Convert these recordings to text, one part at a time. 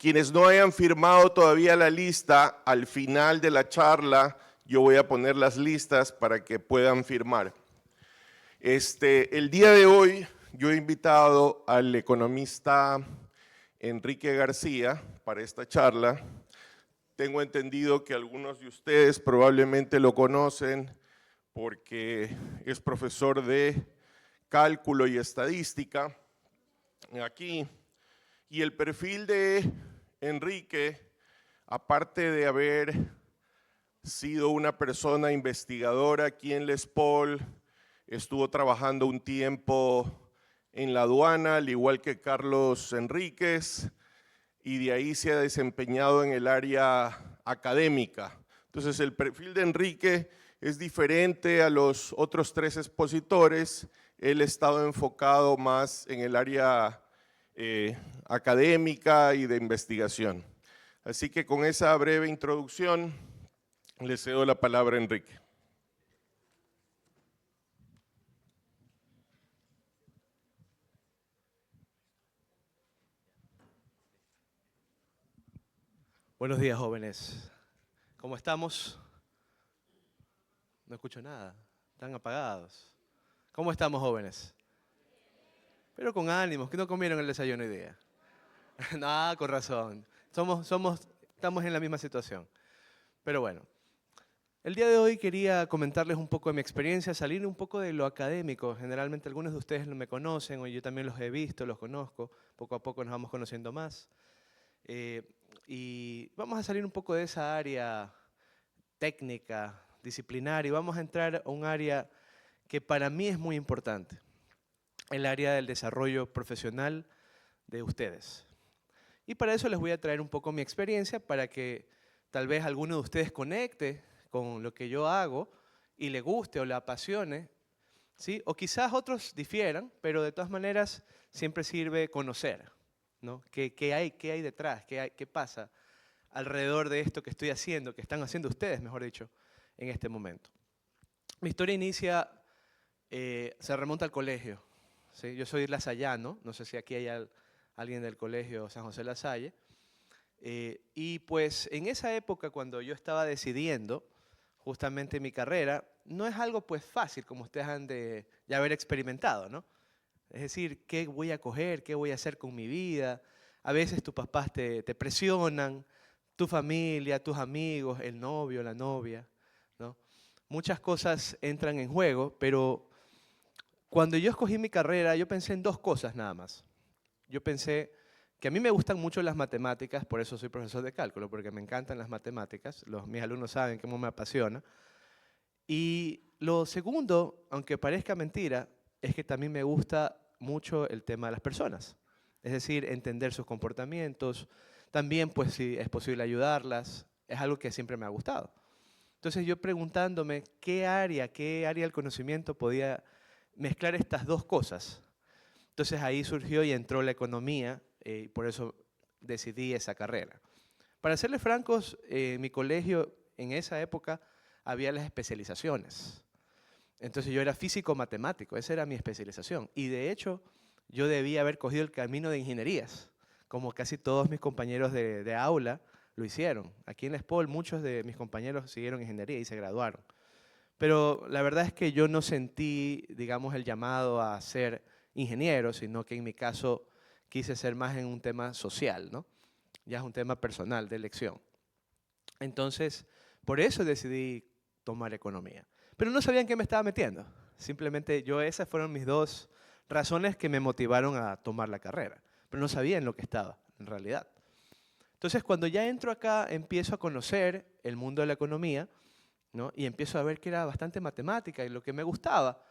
Quienes no hayan firmado todavía la lista, al final de la charla yo voy a poner las listas para que puedan firmar. El día de hoy yo he invitado al economista Enrique García para esta charla. Tengo entendido que algunos de ustedes probablemente lo conocen porque es profesor de cálculo y estadística aquí. Y el perfil de Enrique, aparte de haber sido una persona investigadora aquí en Les Paul, estuvo trabajando un tiempo en la aduana, al igual que Carlos Enríquez, y de ahí se ha desempeñado en el área académica. Entonces el perfil de Enrique es diferente a los otros tres expositores. Él ha estado enfocado más en el área académica y de investigación. Así que con esa breve introducción le cedo la palabra a Enrique. Buenos días, jóvenes. ¿Cómo estamos? No escucho nada. Están apagados. ¿Cómo estamos, jóvenes? Pero con ánimos, que no comieron el desayuno hoy día. No, con razón. Estamos en la misma situación. Pero bueno, el día de hoy quería comentarles un poco de mi experiencia, salir un poco de lo académico. Generalmente algunos de ustedes no me conocen, o yo también los he visto, los conozco. Poco a poco nos vamos conociendo más. Y vamos a salir un poco de esa área técnica, disciplinaria, y vamos a entrar a un área que para mí es muy importante, el área del desarrollo profesional de ustedes. Y para eso les voy a traer un poco mi experiencia para que tal vez alguno de ustedes conecte con lo que yo hago y le guste o le apasione, ¿sí? O quizás otros difieran, pero de todas maneras siempre sirve conocer, ¿no? ¿Qué hay detrás? ¿Qué pasa alrededor de esto que estoy haciendo, que están haciendo ustedes, mejor dicho, en este momento? Mi historia inicia, se remonta al colegio, ¿sí? Yo soy lasallano, no sé si aquí hay alguien del colegio San José La Salle. Y pues en esa época, cuando yo estaba decidiendo justamente mi carrera, no es algo pues fácil, como ustedes han de ya haber experimentado, ¿no? Es decir, ¿qué voy a coger? ¿Qué voy a hacer con mi vida? A veces tus papás te presionan, tu familia, tus amigos, el novio, la novia, ¿no? Muchas cosas entran en juego, pero cuando yo escogí mi carrera, yo pensé en dos cosas nada más. Yo pensé que a mí me gustan mucho las matemáticas, por eso soy profesor de cálculo, porque me encantan las matemáticas, mis alumnos saben cómo me apasiona. Y lo segundo, aunque parezca mentira, es que también me gusta mucho el tema de las personas. Es decir, entender sus comportamientos, también pues si es posible ayudarlas, es algo que siempre me ha gustado. Entonces yo preguntándome qué área del conocimiento podía mezclar estas dos cosas. Entonces ahí surgió y entró la economía y por eso decidí esa carrera. Para serles francos, en mi colegio en esa época había las especializaciones. Entonces yo era físico-matemático, esa era mi especialización. Y de hecho yo debía haber cogido el camino de ingenierías, como casi todos mis compañeros de aula lo hicieron. Aquí en Les Paul muchos de mis compañeros siguieron ingeniería y se graduaron. Pero la verdad es que yo no sentí, digamos, el llamado a ser ingeniero, sino que en mi caso quise ser más en un tema social, ¿no? Ya es un tema personal, de elección. Entonces, por eso decidí tomar economía. Pero no sabía en qué me estaba metiendo. Simplemente esas fueron mis dos razones que me motivaron a tomar la carrera. Pero no sabía en lo que estaba, en realidad. Entonces, cuando ya entro acá, empiezo a conocer el mundo de la economía, ¿no? Y empiezo a ver que era bastante matemática y lo que me gustaba.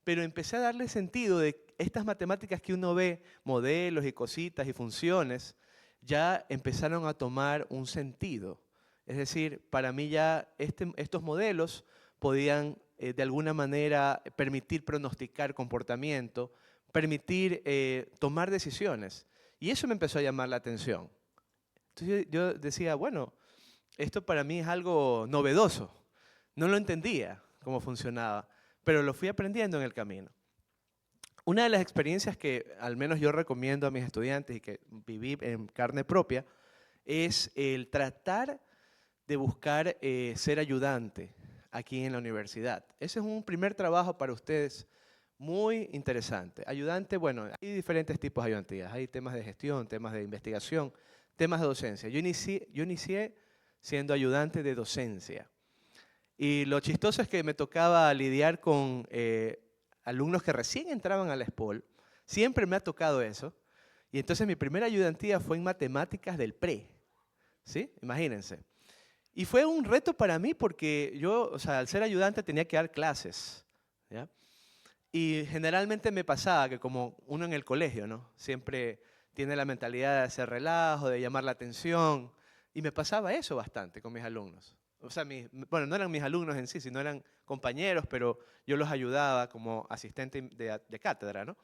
Pero empecé a darle sentido de estas matemáticas que uno ve, modelos y cositas y funciones, ya empezaron a tomar un sentido. Es decir, para mí ya estos modelos podían de alguna manera permitir pronosticar comportamiento, permitir tomar decisiones. Y eso me empezó a llamar la atención. Entonces yo decía, bueno, esto para mí es algo novedoso. No lo entendía cómo funcionaba, pero lo fui aprendiendo en el camino. Una de las experiencias que al menos yo recomiendo a mis estudiantes y que viví en carne propia es el tratar de buscar ser ayudante aquí en la universidad. Ese es un primer trabajo para ustedes muy interesante. Ayudante, bueno, hay diferentes tipos de ayudantías. Hay temas de gestión, temas de investigación, temas de docencia. Yo inicié siendo ayudante de docencia. Y lo chistoso es que me tocaba lidiar con alumnos que recién entraban a la SPOL. Siempre me ha tocado eso. Y entonces mi primera ayudantía fue en matemáticas del pre. ¿Sí? Imagínense. Y fue un reto para mí porque yo, o sea, al ser ayudante tenía que dar clases, ¿ya? Y generalmente me pasaba que como uno en el colegio, ¿no? Siempre tiene la mentalidad de hacer relajo, de llamar la atención. Y me pasaba eso bastante con mis alumnos. O sea, bueno, no eran mis alumnos en sí, sino eran compañeros, pero yo los ayudaba como asistente de cátedra, ¿no?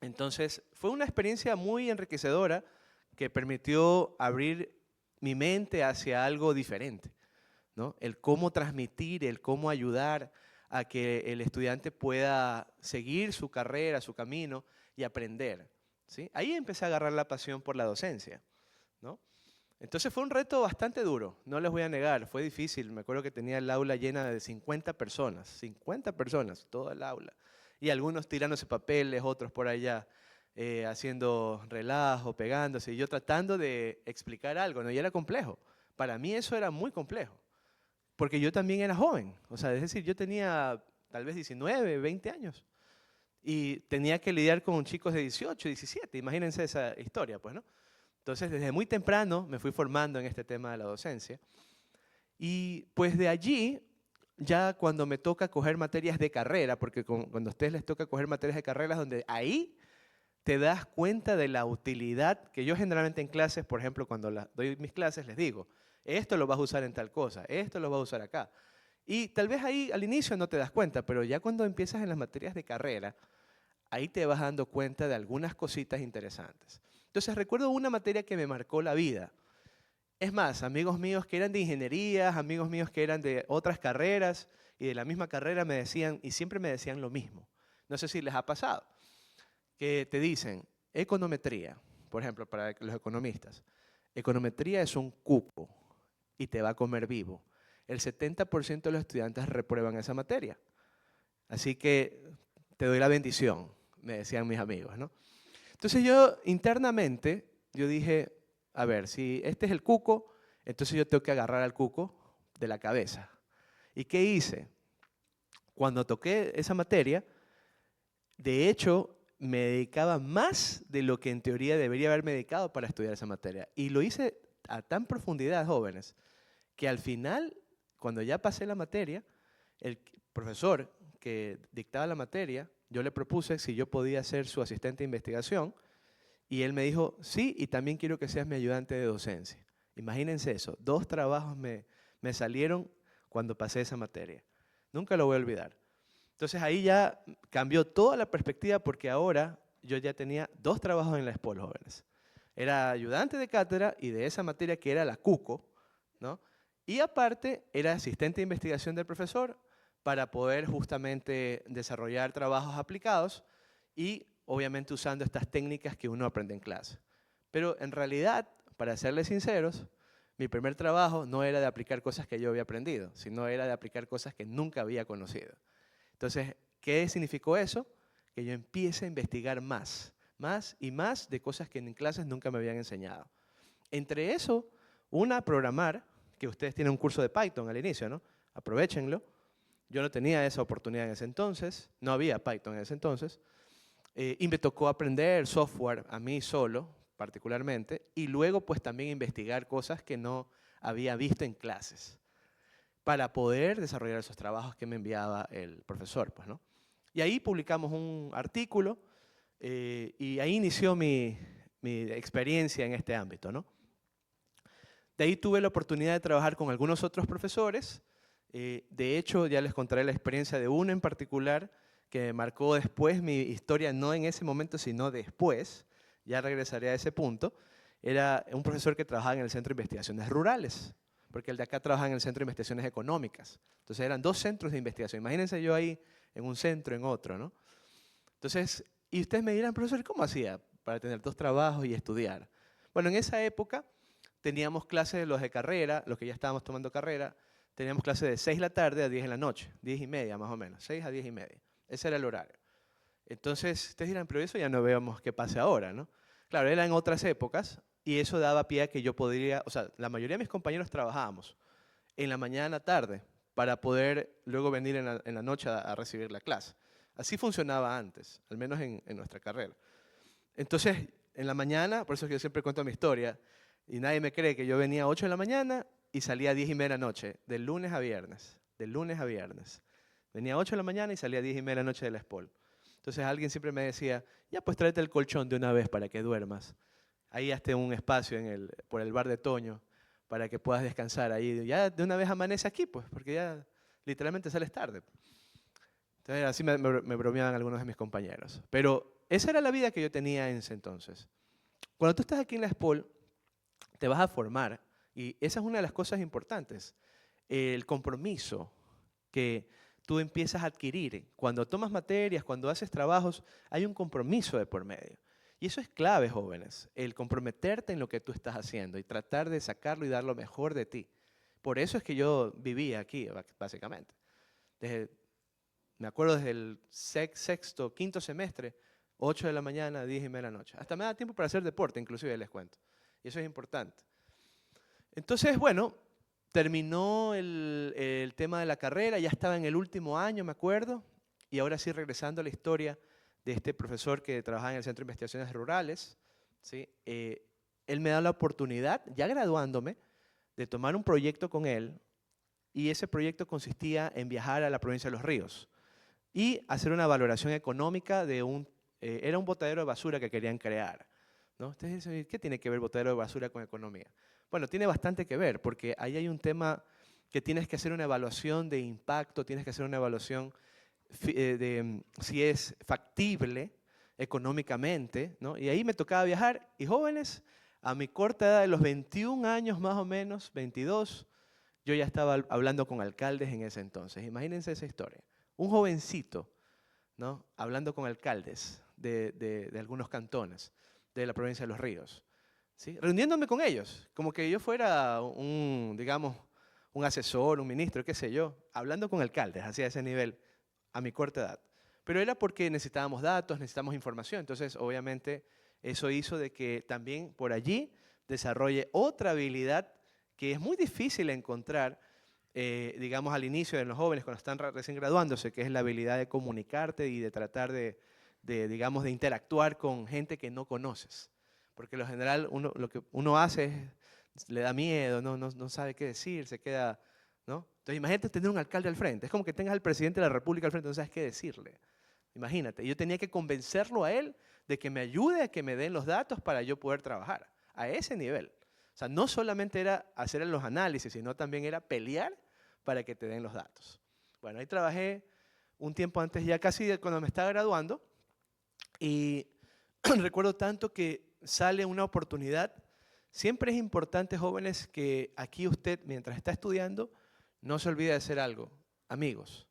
Entonces, fue una experiencia muy enriquecedora que permitió abrir mi mente hacia algo diferente, ¿no? El cómo transmitir, el cómo ayudar a que el estudiante pueda seguir su carrera, su camino y aprender, ¿sí? Ahí empecé a agarrar la pasión por la docencia, ¿no? Entonces fue un reto bastante duro, no les voy a negar, fue difícil. Me acuerdo que tenía el aula llena de 50 personas, toda el aula. Y algunos tirándose papeles, otros por allá haciendo relajo, pegándose, y yo tratando de explicar algo, ¿no? Y era complejo. Para mí eso era muy complejo, porque yo también era joven. O sea, es decir, yo tenía tal vez 19, 20 años. Y tenía que lidiar con chicos de 18, 17, imagínense esa historia, pues, ¿no? Entonces, desde muy temprano me fui formando en este tema de la docencia. Y pues de allí, ya cuando me toca coger materias de carrera, porque cuando a ustedes les toca coger materias de carrera, es donde ahí te das cuenta de la utilidad que yo generalmente en clases, por ejemplo, cuando doy mis clases, les digo, esto lo vas a usar en tal cosa, esto lo vas a usar acá. Y tal vez ahí al inicio no te das cuenta, pero ya cuando empiezas en las materias de carrera, ahí te vas dando cuenta de algunas cositas interesantes. Entonces recuerdo una materia que me marcó la vida. Es más, amigos míos que eran de ingenierías, amigos míos que eran de otras carreras y de la misma carrera me decían, y siempre me decían lo mismo. No sé si les ha pasado, que te dicen, econometría, por ejemplo, para los economistas. Econometría es un cuco y te va a comer vivo. El 70% de los estudiantes reprueban esa materia. Así que te doy la bendición, me decían mis amigos, ¿no? Entonces yo internamente, yo dije, a ver, si este es el cuco, entonces yo tengo que agarrar al cuco de la cabeza. ¿Y qué hice? Cuando toqué esa materia, de hecho, me dedicaba más de lo que en teoría debería haberme dedicado para estudiar esa materia. Y lo hice a tan profundidad, jóvenes, que al final, cuando ya pasé la materia, el profesor que dictaba la materia, yo le propuse si yo podía ser su asistente de investigación y él me dijo, sí, y también quiero que seas mi ayudante de docencia. Imagínense eso, 2 trabajos me salieron cuando pasé esa materia. Nunca lo voy a olvidar. Entonces ahí ya cambió toda la perspectiva porque ahora yo ya tenía 2 trabajos en la SPOL, jóvenes. Era ayudante de cátedra y de esa materia que era la CUCO, ¿no? Y aparte era asistente de investigación del profesor para poder justamente desarrollar trabajos aplicados y obviamente usando estas técnicas que uno aprende en clase. Pero en realidad, para serles sinceros, mi primer trabajo no era de aplicar cosas que yo había aprendido, sino era de aplicar cosas que nunca había conocido. Entonces, ¿qué significó eso? Que yo empiece a investigar más y más de cosas que en clases nunca me habían enseñado. Entre eso, una, programar, que ustedes tienen un curso de Python al inicio, ¿no? Aprovechenlo. Yo no tenía esa oportunidad en ese entonces, no había Python en ese entonces, y me tocó aprender software a mí solo, particularmente, y luego pues también investigar cosas que no había visto en clases para poder desarrollar esos trabajos que me enviaba el profesor, pues, ¿no? Y ahí publicamos un artículo y ahí inició mi experiencia en este ámbito, ¿no? De ahí tuve la oportunidad de trabajar con algunos otros profesores. De hecho, ya les contaré la experiencia de uno en particular que marcó después mi historia, no en ese momento, sino después. Ya regresaré a ese punto. Era un profesor que trabajaba en el Centro de Investigaciones Rurales, porque el de acá trabaja en el Centro de Investigaciones Económicas. Entonces eran 2 centros de investigación. Imagínense yo ahí en un centro, en otro, ¿no? Entonces, y ustedes me dirán, profesor, ¿cómo hacía para tener 2 trabajos y estudiar? Bueno, en esa época teníamos clases de los de carrera, los que ya estábamos tomando carrera, teníamos clases de 6 de la tarde a 10 de la noche, 10 y media más o menos, 6 a 10 y media. Ese era el horario. Entonces, ustedes dirán, pero eso ya no vemos qué pase ahora, ¿no? Claro, era en otras épocas y eso daba pie a que yo podría, o sea, la mayoría de mis compañeros trabajábamos en la mañana tarde para poder luego venir en la noche a recibir la clase. Así funcionaba antes, al menos en nuestra carrera. Entonces, en la mañana, por eso es que yo siempre cuento mi historia, y nadie me cree que yo venía a 8 de la mañana y salía a 10 y media de la noche, de lunes a viernes, de lunes a viernes. Venía a 8 de la mañana y salía a 10 y media de la noche de la SPOL. Entonces alguien siempre me decía, ya pues tráete el colchón de una vez para que duermas. Ahí hazte un espacio por el bar de Toño para que puedas descansar ahí. Ya de una vez amanece aquí, pues, porque ya literalmente sales tarde. Entonces así me bromeaban algunos de mis compañeros. Pero esa era la vida que yo tenía en ese entonces. Cuando tú estás aquí en la SPOL, te vas a formar, y esa es una de las cosas importantes, el compromiso que tú empiezas a adquirir. Cuando tomas materias, cuando haces trabajos, hay un compromiso de por medio. Y eso es clave, jóvenes, el comprometerte en lo que tú estás haciendo y tratar de sacarlo y dar lo mejor de ti. Por eso es que yo vivía aquí, básicamente. Me acuerdo desde el sexto, quinto semestre, 8 de la mañana, 10 y media de la noche. Hasta me da tiempo para hacer deporte, inclusive, les cuento. Y eso es importante. Entonces, bueno, terminó el tema de la carrera, ya estaba en el último año, me acuerdo, y ahora sí, regresando a la historia de este profesor que trabajaba en el Centro de Investigaciones Rurales, ¿sí? Él me da la oportunidad, ya graduándome, de tomar un proyecto con él, y ese proyecto consistía en viajar a la provincia de Los Ríos y hacer una valoración económica de era un botadero de basura que querían crear, ¿no? Ustedes dicen, ¿qué tiene que ver botadero de basura con economía? Bueno, tiene bastante que ver, porque ahí hay un tema que tienes que hacer una evaluación de impacto, tienes que hacer una evaluación de si es factible económicamente, ¿no? Y ahí me tocaba viajar, y jóvenes, a mi corta edad, de los 21 años más o menos, 22, yo ya estaba hablando con alcaldes en ese entonces. Imagínense esa historia. Un jovencito, ¿no? Hablando con alcaldes de algunos cantones de la provincia de Los Ríos, ¿sí? Reuniéndome con ellos, como que yo fuera digamos, un asesor, un ministro, qué sé yo, hablando con alcaldes, hacia ese nivel, a mi corta edad. Pero era porque necesitábamos datos, necesitábamos información, entonces obviamente eso hizo de que también por allí desarrolle otra habilidad que es muy difícil encontrar, digamos, al inicio de los jóvenes cuando están recién graduándose, que es la habilidad de comunicarte y de tratar digamos, de interactuar con gente que no conoces. Porque lo general lo que uno hace le da miedo, no sabe qué decir, se queda, ¿no? Entonces imagínate tener un alcalde al frente, es como que tengas al presidente de la República al frente, no sabes qué decirle. Imagínate, yo tenía que convencerlo a él de que me ayude a que me den los datos para yo poder trabajar, a ese nivel. O sea, no solamente era hacer los análisis, sino también era pelear para que te den los datos. Bueno, ahí trabajé un tiempo antes, ya casi cuando me estaba graduando, y recuerdo tanto que sale una oportunidad. Siempre es importante, jóvenes, que aquí usted, mientras está estudiando, no se olvide de hacer algo. Amigos.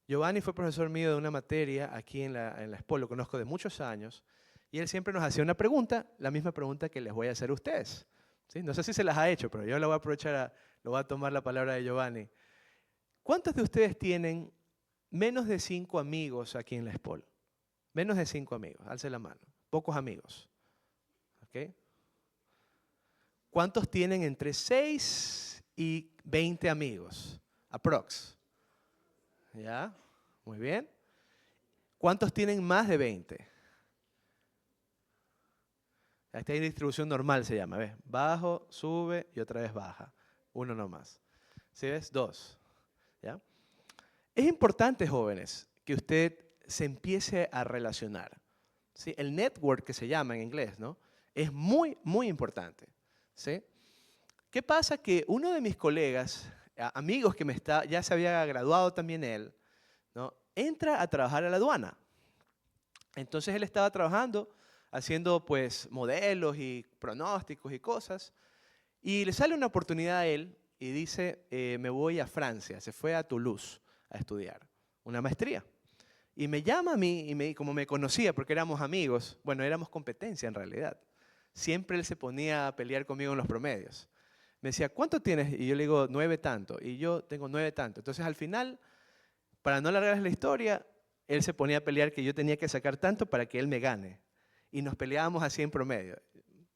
Giovanni fue profesor mío de una materia aquí en la SPOL, lo conozco de muchos años, y él siempre nos hacía una pregunta, la misma pregunta que les voy a hacer a ustedes. ¿Sí? No sé si se las ha hecho, pero yo la voy a aprovechar, lo voy a tomar la palabra de Giovanni. ¿Cuántos de ustedes tienen menos de 5 amigos aquí en la SPOL? Menos de 5 amigos, alce la mano. Pocos amigos. ¿Okay? ¿Cuántos tienen entre 6 y 20 amigos? Aprox. ¿Ya? Muy bien. ¿Cuántos tienen más de 20? Esta es distribución normal, se llama. ¿Ves? Bajo, sube y otra vez baja. Uno nomás. ¿Sí ves? 2. ¿Ya? Es importante, jóvenes, que usted se empiece a relacionar. ¿Sí? El network, que se llama en inglés, ¿no? Es muy, muy importante. ¿Sí? ¿Qué pasa? Que uno de mis colegas, amigos que ya se había graduado también él, ¿no? Entra a trabajar a la aduana. Entonces él estaba trabajando, haciendo pues modelos y pronósticos y cosas, y le sale una oportunidad a él y dice, me voy a Francia. Se fue a Toulouse a estudiar una maestría. Y me llama a mí, y como me conocía porque éramos amigos, bueno, éramos competencia en realidad, siempre él se ponía a pelear conmigo en los promedios. Me decía, ¿cuánto tienes? Y yo le digo, 9 tanto. Y yo tengo 9 tanto. Entonces, al final, para no alargar la historia, él se ponía a pelear que yo tenía que sacar tanto para que él me gane. Y nos peleábamos así en promedio.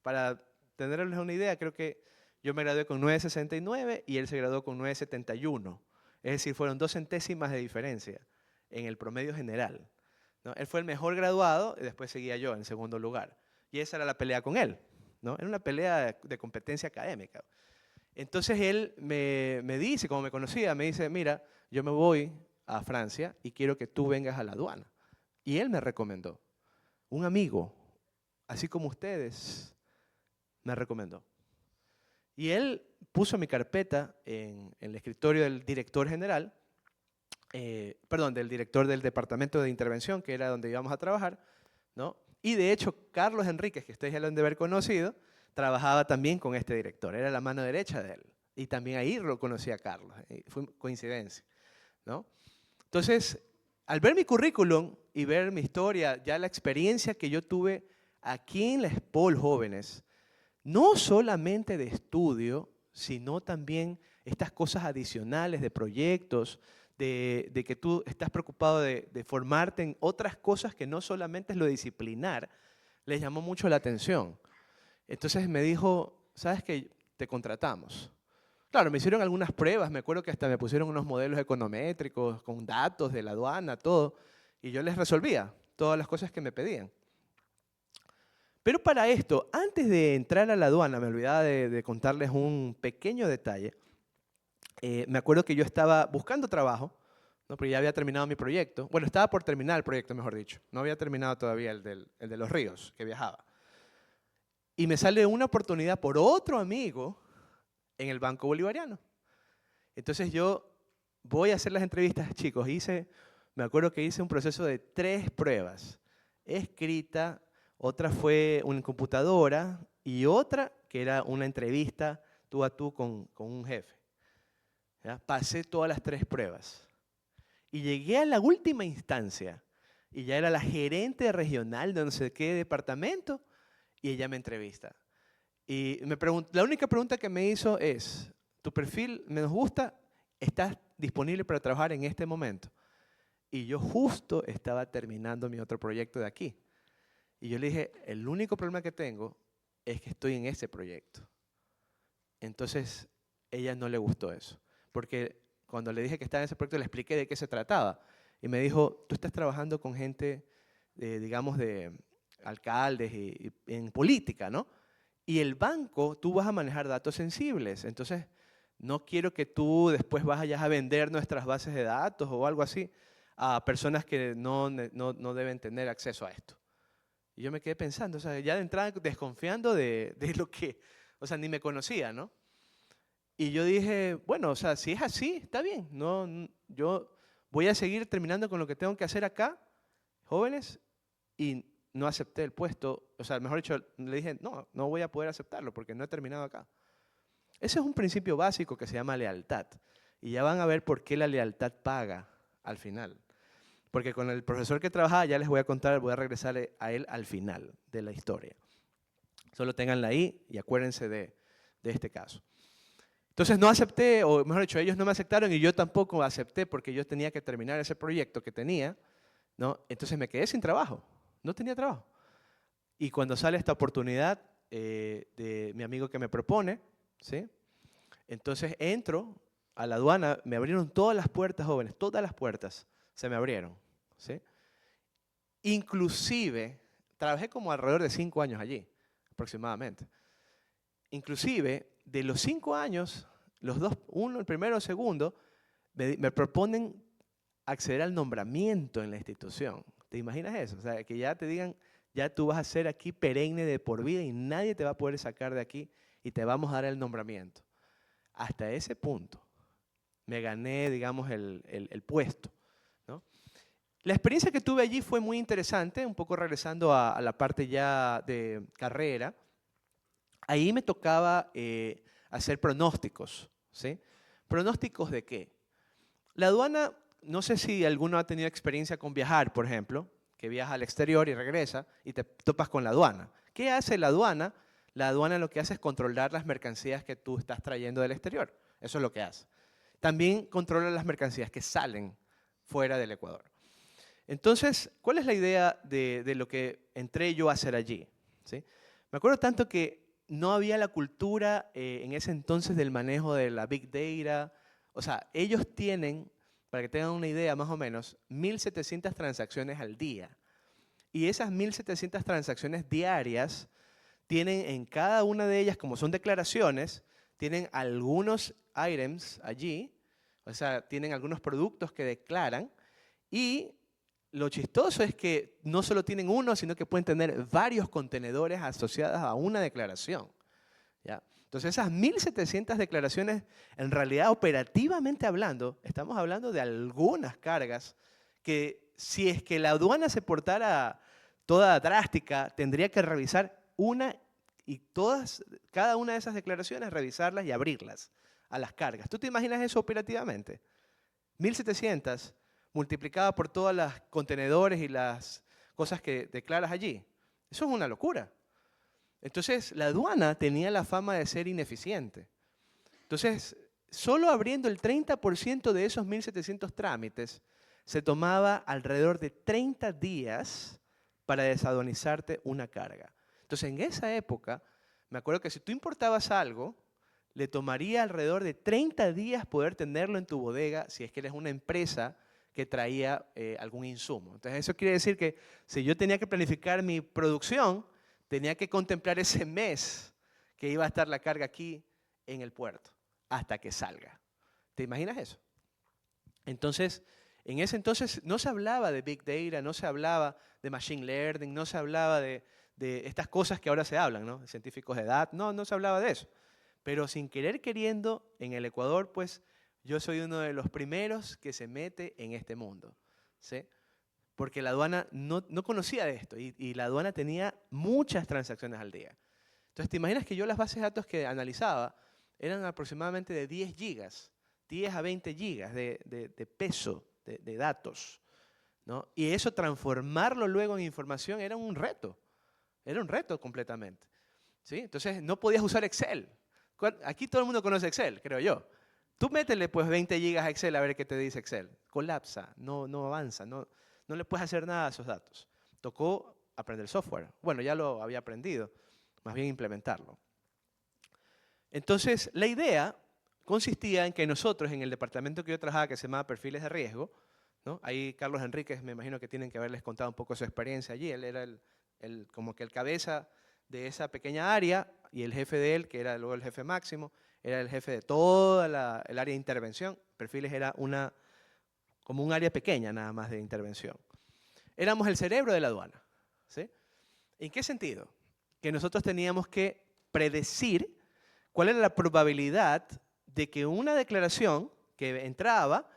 Para tenerles una idea, creo que yo me gradué con 9.69 y él se graduó con 9.71. Es decir, fueron 2 centésimas de diferencia en el promedio general, ¿no? Él fue el mejor graduado y después seguía yo en segundo lugar. Y esa era la pelea con él, ¿no? Era una pelea de competencia académica. Entonces él me dice, como me conocía, me dice, mira, yo me voy a Francia y quiero que tú vengas a la aduana. Y él me recomendó. Un amigo, así como ustedes, me recomendó. Y él puso mi carpeta en el escritorio del director general, del director del departamento de intervención, que era donde íbamos a trabajar, ¿no? Y de hecho, Carlos Enríquez, que ustedes ya lo han de haber conocido, trabajaba también con este director, era la mano derecha de él. Y también ahí lo conocí a Carlos, fue coincidencia, ¿no? Entonces, al ver mi currículum y ver mi historia, ya la experiencia que yo tuve aquí en la SPOL Jóvenes, no solamente de estudio, sino también estas cosas adicionales de proyectos, de que tú estás preocupado de formarte en otras cosas que no solamente es lo disciplinar, les llamó mucho la atención. Entonces me dijo, ¿sabes qué? Te contratamos. Claro, me hicieron algunas pruebas, me acuerdo que hasta me pusieron unos modelos econométricos con datos de la aduana, todo, y yo les resolvía todas las cosas que me pedían. Pero para esto, antes de entrar a la aduana, me olvidaba de contarles un pequeño detalle. Me acuerdo que yo estaba buscando trabajo, ¿no? Porque ya había terminado mi proyecto. Bueno, estaba por terminar el proyecto, mejor dicho. No había terminado todavía el de los ríos, que viajaba. Y me sale una oportunidad por otro amigo en el Banco Bolivariano. Entonces yo voy a hacer las entrevistas, chicos. Me acuerdo que hice un proceso de 3 pruebas. Escrita, otra fue una computadora y otra que era una entrevista tú a tú con un jefe. ¿Ya? Pasé todas las 3 pruebas. Y llegué a la última instancia. Y ya era la gerente regional de no sé qué departamento. Y ella me entrevista. Y la única pregunta que me hizo es, ¿tu perfil me nos gusta? ¿Estás disponible para trabajar en este momento? Y yo justo estaba terminando mi otro proyecto de aquí. Y yo le dije, el único problema que tengo es que estoy en ese proyecto. Entonces, ella no le gustó eso. Porque cuando le dije que estaba en ese proyecto, le expliqué de qué se trataba. Y me dijo, tú estás trabajando con gente, digamos, de alcaldes y en política, ¿no? Y el banco, tú vas a manejar datos sensibles. Entonces, no quiero que tú después vayas a vender nuestras bases de datos o algo así a personas que no deben tener acceso a esto. Y yo me quedé pensando, o sea, ya de entrada desconfiando de lo que, o sea, ni me conocía, ¿no? Y yo dije, bueno, o sea, si es así, está bien. Yo voy a seguir terminando con lo que tengo que hacer acá, jóvenes, y no acepté el puesto. O sea, mejor dicho, le dije, no voy a poder aceptarlo porque no he terminado acá. Ese es un principio básico que se llama lealtad. Y ya van a ver por qué la lealtad paga al final. Porque con el profesor que trabajaba, ya les voy a contar, voy a regresar a él al final de la historia. Solo ténganla ahí y acuérdense de este caso. Entonces no acepté, o mejor dicho, ellos no me aceptaron y yo tampoco acepté porque yo tenía que terminar ese proyecto que tenía, ¿no? Entonces me quedé sin trabajo, no tenía trabajo. Y cuando sale esta oportunidad de mi amigo que me propone, ¿sí? Entonces entro a la aduana, me abrieron todas las puertas, jóvenes, todas las puertas se me abrieron, ¿sí? Inclusive, trabajé como alrededor de 5 años allí, aproximadamente. Inclusive, de los 5 años, los dos, uno, el primero o el segundo, me proponen acceder al nombramiento en la institución. ¿Te imaginas eso? O sea, que ya te digan, ya tú vas a ser aquí perenne de por vida y nadie te va a poder sacar de aquí y te vamos a dar el nombramiento. Hasta ese punto me gané, digamos, el puesto, ¿no? La experiencia que tuve allí fue muy interesante, un poco regresando a la parte ya de carrera. Ahí me tocaba hacer pronósticos, ¿sí? ¿Pronósticos de qué? La aduana, no sé si alguno ha tenido experiencia con viajar, por ejemplo, que viaja al exterior y regresa y te topas con la aduana. ¿Qué hace la aduana? la aduana lo que hace es controlar las mercancías que tú estás trayendo del exterior. Eso es lo que hace. También controla las mercancías que salen fuera del Ecuador. Entonces, ¿cuál es la idea de lo que entré yo a hacer allí? ¿Sí? Me acuerdo tanto que no había la cultura en ese entonces del manejo de la Big Data. O sea, ellos tienen, para que tengan una idea más o menos, 1.700 transacciones al día. Y esas 1.700 transacciones diarias tienen en cada una de ellas, como son declaraciones, tienen algunos items allí, o sea, tienen algunos productos que declaran, y lo chistoso es que no solo tienen uno, sino que pueden tener varios contenedores asociados a una declaración. ¿Ya? Entonces esas 1.700 declaraciones, en realidad operativamente hablando, estamos hablando de algunas cargas que si es que la aduana se portara toda drástica, tendría que revisar cada una de esas declaraciones, revisarlas y abrirlas a las cargas. ¿Tú te imaginas eso operativamente? 1.700 multiplicada por todos los contenedores y las cosas que declaras allí. Eso es una locura. Entonces, la aduana tenía la fama de ser ineficiente. Entonces, solo abriendo el 30% de esos 1.700 trámites, se tomaba alrededor de 30 días para desaduanizarte una carga. Entonces, en esa época, me acuerdo que si tú importabas algo, le tomaría alrededor de 30 días poder tenerlo en tu bodega si es que eres una empresa que traía algún insumo. Entonces, eso quiere decir que si yo tenía que planificar mi producción, tenía que contemplar ese mes que iba a estar la carga aquí en el puerto hasta que salga. ¿Te imaginas eso? Entonces, en ese entonces no se hablaba de Big Data, no se hablaba de Machine Learning, no se hablaba de estas cosas que ahora se hablan, ¿no? Científicos de datos, no se hablaba de eso. Pero sin querer queriendo, en el Ecuador, pues, yo soy uno de los primeros que se mete en este mundo, ¿sí? Porque la aduana no conocía de esto y la aduana tenía muchas transacciones al día. Entonces, ¿te imaginas que yo las bases de datos que analizaba eran aproximadamente de 10 gigas, 10 a 20 gigas de peso de datos, ¿no? Y eso transformarlo luego en información era un reto completamente, ¿sí? Entonces, no podías usar Excel. Aquí todo el mundo conoce Excel, creo yo. Tú métele pues 20 gigas a Excel a ver qué te dice Excel. Colapsa, no avanza, no le puedes hacer nada a esos datos. Tocó aprender software. Bueno, ya lo había aprendido, más bien implementarlo. Entonces, la idea consistía en que nosotros, en el departamento que yo trabajaba, que se llamaba Perfiles de Riesgo, ¿no? Ahí Carlos Enríquez, me imagino que tienen que haberles contado un poco su experiencia allí. Él era como que el cabeza de esa pequeña área y el jefe de él, que era luego el jefe máximo, era el jefe de toda el área de intervención. Perfiles era como un área pequeña nada más de intervención. Éramos el cerebro de la aduana, ¿sí? ¿En qué sentido? Que nosotros teníamos que predecir cuál era la probabilidad de que una declaración que entraba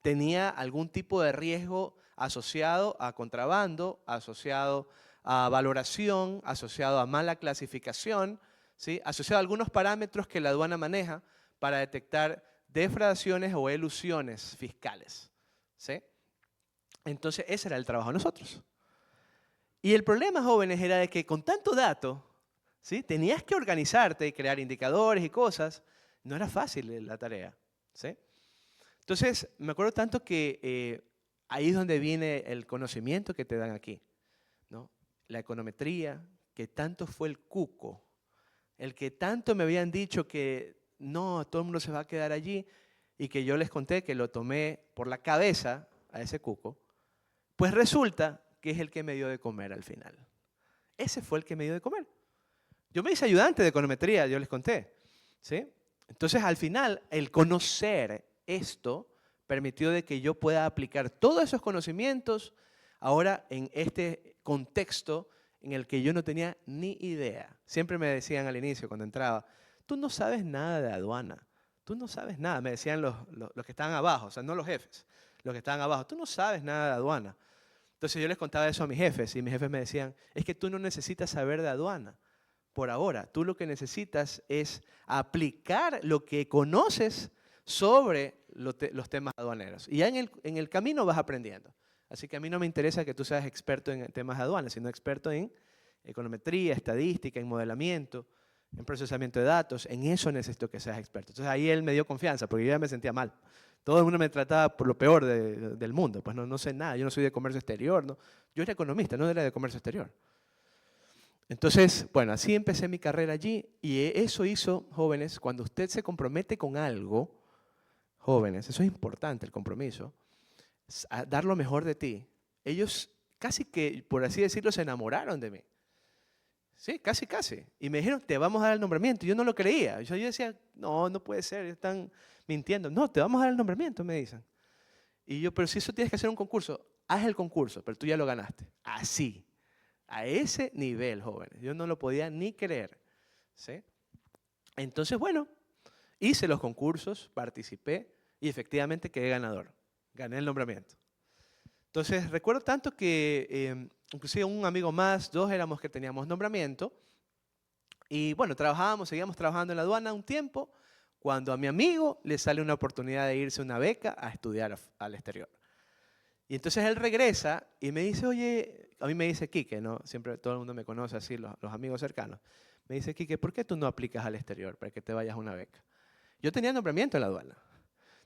tenía algún tipo de riesgo asociado a contrabando, asociado a valoración, asociado a mala clasificación, ¿sí? Asociado a algunos parámetros que la aduana maneja para detectar defraudaciones o elusiones fiscales, ¿sí? Entonces, ese era el trabajo de nosotros. Y el problema, jóvenes, era de que con tanto dato, ¿sí? Tenías que organizarte y crear indicadores y cosas. No era fácil la tarea, ¿sí? Entonces, me acuerdo tanto que ahí es donde viene el conocimiento que te dan aquí, ¿no? La econometría, que tanto fue el cuco, el que tanto me habían dicho que no, todo el mundo se va a quedar allí, y que yo les conté que lo tomé por la cabeza a ese cuco, pues resulta que es el que me dio de comer al final. Ese fue el que me dio de comer. Yo me hice ayudante de econometría, yo les conté, ¿sí? Entonces, al final, el conocer esto permitió de que yo pueda aplicar todos esos conocimientos ahora en este contexto en el que yo no tenía ni idea. Siempre me decían al inicio, cuando entraba, tú no sabes nada de aduana, tú no sabes nada, me decían los que estaban abajo, o sea, no los jefes, los que estaban abajo, tú no sabes nada de aduana. Entonces yo les contaba eso a mis jefes y mis jefes me decían, es que tú no necesitas saber de aduana por ahora, tú lo que necesitas es aplicar lo que conoces sobre los temas aduaneros. Y ya en el camino vas aprendiendo. Así que a mí no me interesa que tú seas experto en temas de aduanas, sino experto en econometría, estadística, en modelamiento, en procesamiento de datos, en eso necesito que seas experto. Entonces ahí él me dio confianza, porque yo ya me sentía mal. Todo el mundo me trataba por lo peor del mundo, pues no sé nada, yo no soy de comercio exterior, ¿no? Yo era economista, no era de comercio exterior. Entonces, bueno, así empecé mi carrera allí y eso hizo, jóvenes, cuando usted se compromete con algo, jóvenes, eso es importante, el compromiso, a dar lo mejor de ti. Ellos casi que, por así decirlo, se enamoraron de mí. Sí, casi, casi. Y me dijeron, te vamos a dar el nombramiento. Yo no lo creía. Yo decía, no, no puede ser, están mintiendo. No, te vamos a dar el nombramiento, me dicen. Y yo, pero si eso tienes que hacer un concurso, haz el concurso, pero tú ya lo ganaste. Así, a ese nivel, jóvenes. Yo no lo podía ni creer. ¿Sí? Entonces, bueno, hice los concursos, participé y efectivamente quedé ganador. Gané el nombramiento. Entonces, recuerdo tanto que inclusive un amigo más, dos éramos que teníamos nombramiento. Y bueno, seguíamos trabajando en la aduana un tiempo, cuando a mi amigo le sale una oportunidad de irse a una beca a estudiar al exterior. Y entonces él regresa y me dice, oye, a mí me dice Quique, ¿no? Siempre todo el mundo me conoce así, los amigos cercanos. Me dice, Quique, ¿por qué tú no aplicas al exterior para que te vayas a una beca? Yo tenía nombramiento en la aduana.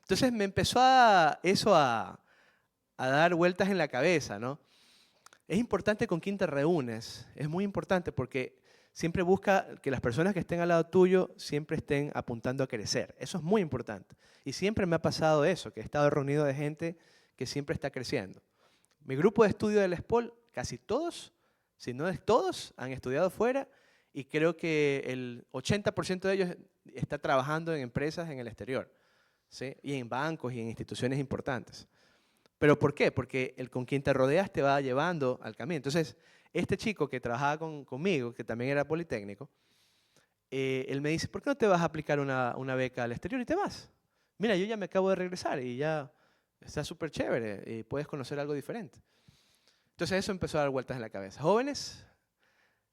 Entonces me empezó eso a dar vueltas en la cabeza, ¿no? Es importante con quién te reúnes, es muy importante porque siempre busca que las personas que estén al lado tuyo siempre estén apuntando a crecer. Eso es muy importante. Y siempre me ha pasado eso, que he estado reunido de gente que siempre está creciendo. Mi grupo de estudio del SPOL, casi todos, si no es todos, han estudiado fuera y creo que el 80% de ellos está trabajando en empresas en el exterior, ¿sí? Y en bancos y en instituciones importantes. ¿Pero por qué? Porque el con quien te rodeas te va llevando al camino. Entonces, este chico que trabajaba conmigo, que también era politécnico, él me dice, ¿por qué no te vas a aplicar una beca al exterior y te vas? Mira, yo ya me acabo de regresar y ya está súper chévere y puedes conocer algo diferente. Entonces eso empezó a dar vueltas en la cabeza. Jóvenes,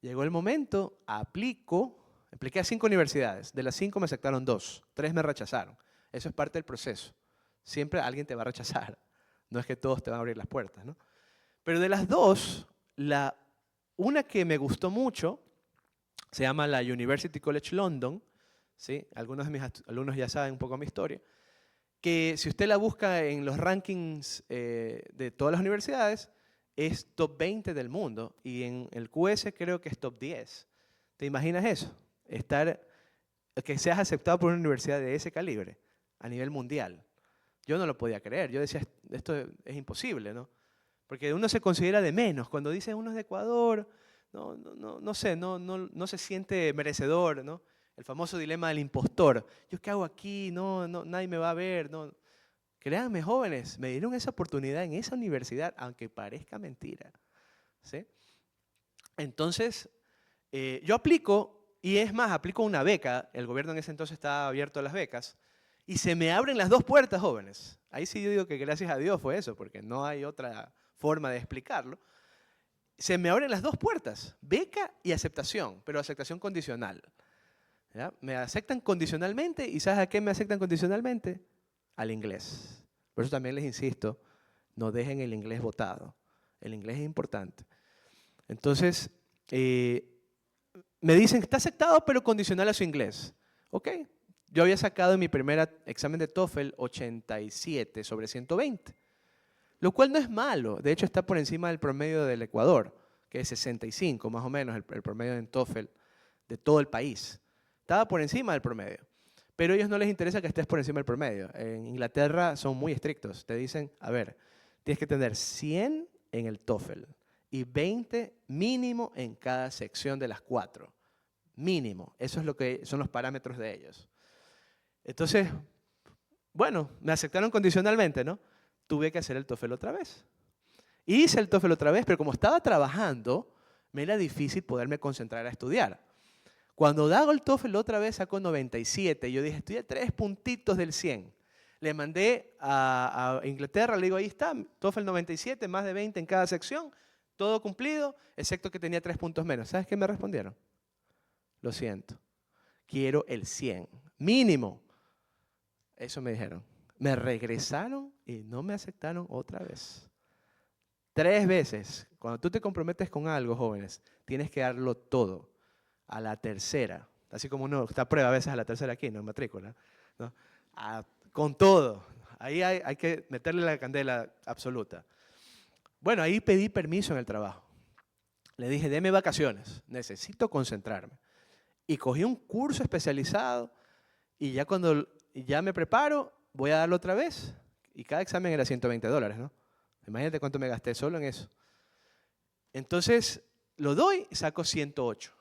llegó el momento, apliqué a 5 universidades. De las 5 me aceptaron 2, 3 me rechazaron. Eso es parte del proceso. Siempre alguien te va a rechazar. No es que todos te van a abrir las puertas, ¿no? Pero de las 2, una que me gustó mucho se llama la University College London, ¿sí? Algunos de mis alumnos ya saben un poco mi historia, que si usted la busca en los rankings de todas las universidades, es top 20 del mundo y en el QS creo que es top 10. ¿Te imaginas eso? Que seas aceptado por una universidad de ese calibre a nivel mundial. Yo no lo podía creer, yo decía, esto es imposible, ¿no? Porque uno se considera de menos, cuando dice uno es de Ecuador, no sé, no se siente merecedor, ¿no? El famoso dilema del impostor. ¿Yo qué hago aquí? Nadie me va a ver, no. Créanme, jóvenes, me dieron esa oportunidad en esa universidad, aunque parezca mentira, ¿sí? Entonces, yo aplico, y es más, aplico una beca, el gobierno en ese entonces estaba abierto a las becas, y se me abren las 2 puertas, jóvenes. Ahí sí yo digo que gracias a Dios fue eso, porque no hay otra forma de explicarlo. Se me abren las 2 puertas, beca y aceptación, pero aceptación condicional. ¿Ya? Me aceptan condicionalmente, ¿y sabes a qué me aceptan condicionalmente? Al inglés. Por eso también les insisto, no dejen el inglés botado. El inglés es importante. Entonces, me dicen, está aceptado, pero condicional a su inglés. Ok. Yo había sacado en mi primer examen de TOEFL 87 sobre 120, lo cual no es malo. De hecho, está por encima del promedio del Ecuador, que es 65 más o menos, el promedio en TOEFL de todo el país. Estaba por encima del promedio. Pero a ellos no les interesa que estés por encima del promedio. En Inglaterra son muy estrictos. Te dicen, a ver, tienes que tener 100 en el TOEFL y 20 mínimo en cada sección de las 4. Mínimo. Eso es lo que son los parámetros de ellos. Entonces, bueno, me aceptaron condicionalmente, ¿no? Tuve que hacer el TOEFL otra vez. Hice el TOEFL otra vez, pero como estaba trabajando, me era difícil poderme concentrar a estudiar. Cuando hago el TOEFL otra vez saco 97. Yo dije, estoy a 3 puntitos del 100. Le mandé a Inglaterra, le digo, ahí está, TOEFL 97, más de 20 en cada sección, todo cumplido, excepto que tenía 3 puntos menos. ¿Sabes qué me respondieron? Lo siento, quiero el 100, mínimo. Eso me dijeron. Me regresaron y no me aceptaron otra vez. 3 veces. Cuando tú te comprometes con algo, jóvenes, tienes que darlo todo. A la tercera, Así como uno está a prueba a veces a la tercera aquí, ¿no? En matrícula, ¿no? Con todo. Ahí hay que meterle la candela absoluta. Bueno, ahí pedí permiso en el trabajo. Le dije, deme vacaciones, necesito concentrarme. Y cogí un curso especializado y ya cuando ya me preparo, voy a darlo otra vez. Y cada examen era $120, ¿no? Imagínate cuánto me gasté solo en eso. Entonces, lo doy y saco 108.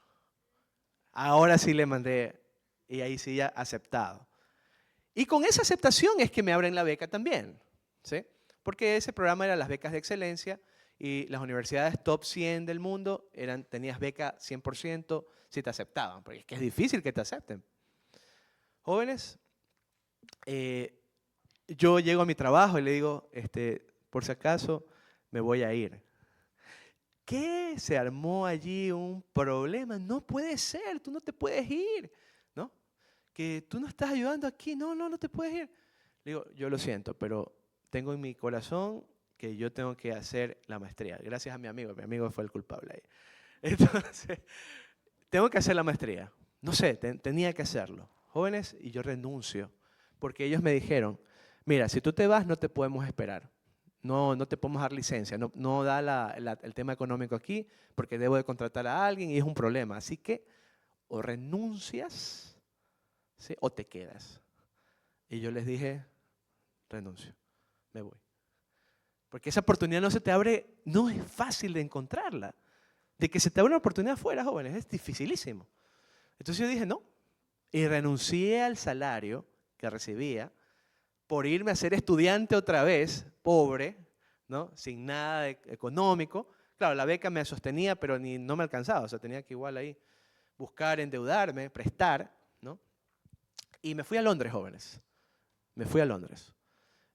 Ahora sí le mandé, y ahí sí ya aceptado. Y con esa aceptación es que me abren la beca también, ¿sí? Porque ese programa era las becas de excelencia y las universidades top 100 del mundo tenías beca 100% si te aceptaban, porque es que es difícil que te acepten. Jóvenes, yo llego a mi trabajo y le digo, por si acaso, me voy a ir. ¿Qué? Se armó allí un problema. No puede ser, tú no te puedes ir, ¿no? Que tú no estás ayudando aquí, no te puedes ir. Le digo, yo lo siento, pero tengo en mi corazón que yo tengo que hacer la maestría. Gracias a mi amigo fue el culpable ahí. Entonces, tengo que hacer la maestría. No sé, tenía que hacerlo. Jóvenes, y yo renuncio, porque ellos me dijeron, mira, si tú te vas no te podemos esperar. No te podemos dar licencia, no da el tema económico aquí, porque debo de contratar a alguien y es un problema. Así que o renuncias, ¿sí?, o te quedas. Y yo les dije, renuncio, me voy. Porque esa oportunidad no se te abre, no es fácil de encontrarla. De que se te abre una oportunidad afuera, jóvenes, es dificilísimo. Entonces yo dije, no, y renuncié al salario que recibía por irme a ser estudiante otra vez, pobre, ¿no? Sin nada económico. Claro, la beca me sostenía, pero no me alcanzaba, o sea, tenía que igual ahí buscar, endeudarme, prestar, ¿no? Y me fui a Londres, jóvenes. Me fui a Londres.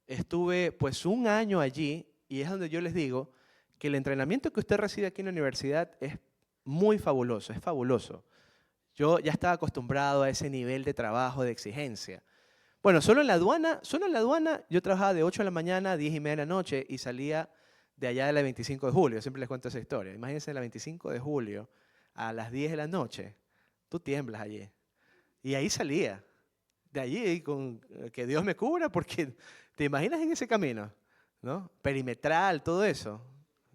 Estuve pues un año allí y es donde yo les digo que el entrenamiento que usted recibe aquí en la universidad es muy fabuloso, es fabuloso. Yo ya estaba acostumbrado a ese nivel de trabajo, de exigencia. Bueno, solo en la aduana yo trabajaba de 8 de la mañana a 10 y media de la noche y salía de allá de la 25 de julio. Siempre les cuento esa historia. Imagínense la 25 de julio a las 10 de la noche. Tú tiemblas allí. Y ahí salía. De allí, con que Dios me cubra, porque te imaginas en ese camino, ¿no? Perimetral, todo eso.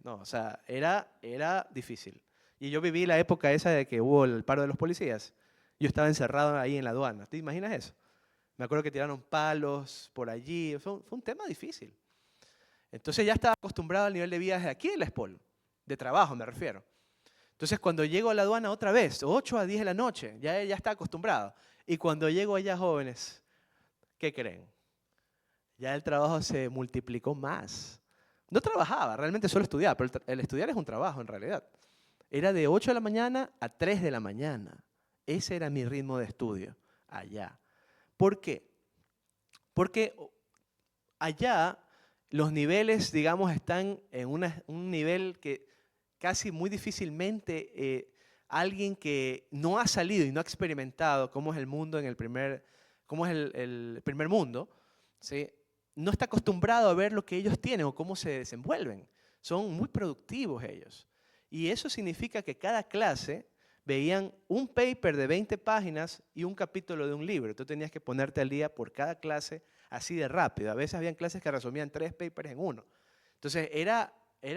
No, o sea, era difícil. Y yo viví la época esa de que hubo el paro de los policías. Yo estaba encerrado ahí en la aduana. ¿Te imaginas eso? Me acuerdo que tiraron palos por allí. Fue un tema difícil. Entonces ya estaba acostumbrado al nivel de vida de aquí de la SPOL, de trabajo me refiero. Entonces cuando llego a la aduana otra vez, 8 a 10 de la noche, ya estaba acostumbrado. Y cuando llego allá, jóvenes, ¿qué creen? Ya el trabajo se multiplicó más. No trabajaba, realmente solo estudiaba, pero el estudiar es un trabajo en realidad. Era de 8 de la mañana a 3 de la mañana. Ese era mi ritmo de estudio allá. ¿Por qué? Porque allá los niveles, digamos, están en un nivel que casi muy difícilmente alguien que no ha salido y no ha experimentado cómo es el mundo cómo es el primer mundo, ¿sí?, no está acostumbrado a ver lo que ellos tienen o cómo se desenvuelven. Son muy productivos ellos. Y eso significa que cada clase veían un paper de 20 páginas y un capítulo de un libro. Tú tenías que ponerte al día por cada clase así de rápido. A veces habían clases que resumían 3 papers en uno. Entonces era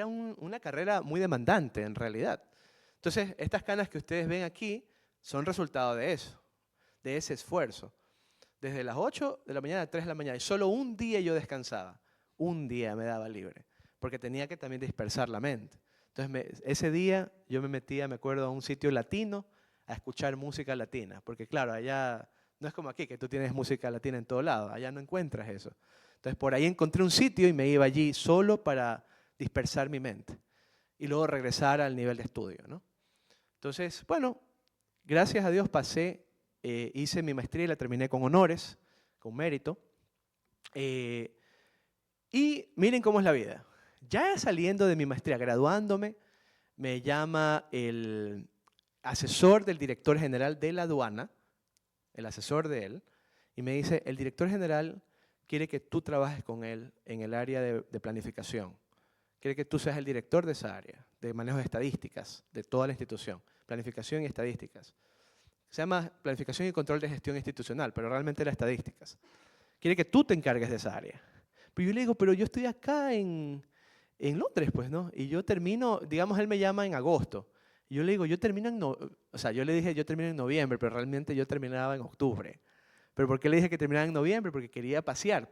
una carrera muy demandante en realidad. Entonces estas canas que ustedes ven aquí son resultado de eso, de ese esfuerzo. Desde las 8 de la mañana a 3 de la mañana. Y solo un día yo descansaba. Un día me daba libre. Porque tenía que también dispersar la mente. Entonces ese día yo me metía, me acuerdo, a un sitio latino a escuchar música latina. Porque claro, allá no es como aquí, que tú tienes música latina en todo lado. Allá no encuentras eso. Entonces por ahí encontré un sitio y me iba allí solo para dispersar mi mente. Y luego regresar al nivel de estudio, ¿no? Entonces, bueno, gracias a Dios pasé. Hice mi maestría y la terminé con honores, con mérito. Y miren cómo es la vida. Ya saliendo de mi maestría, graduándome, me llama el asesor del director general de la aduana, el asesor de él, y me dice, el director general quiere que tú trabajes con él en el área de planificación. Quiere que tú seas el director de esa área, de manejo de estadísticas, de toda la institución, planificación y estadísticas. Se llama Planificación y Control de Gestión Institucional, pero realmente era estadísticas. Quiere que tú te encargues de esa área. Pero yo le digo, pero yo estoy acá en Londres, pues, ¿no? Y yo termino, digamos, él me llama en agosto. Y yo le digo, yo termino o sea, yo le dije, yo termino en noviembre, pero realmente yo terminaba en octubre. ¿Pero por qué le dije que terminaba en noviembre? Porque quería pasear.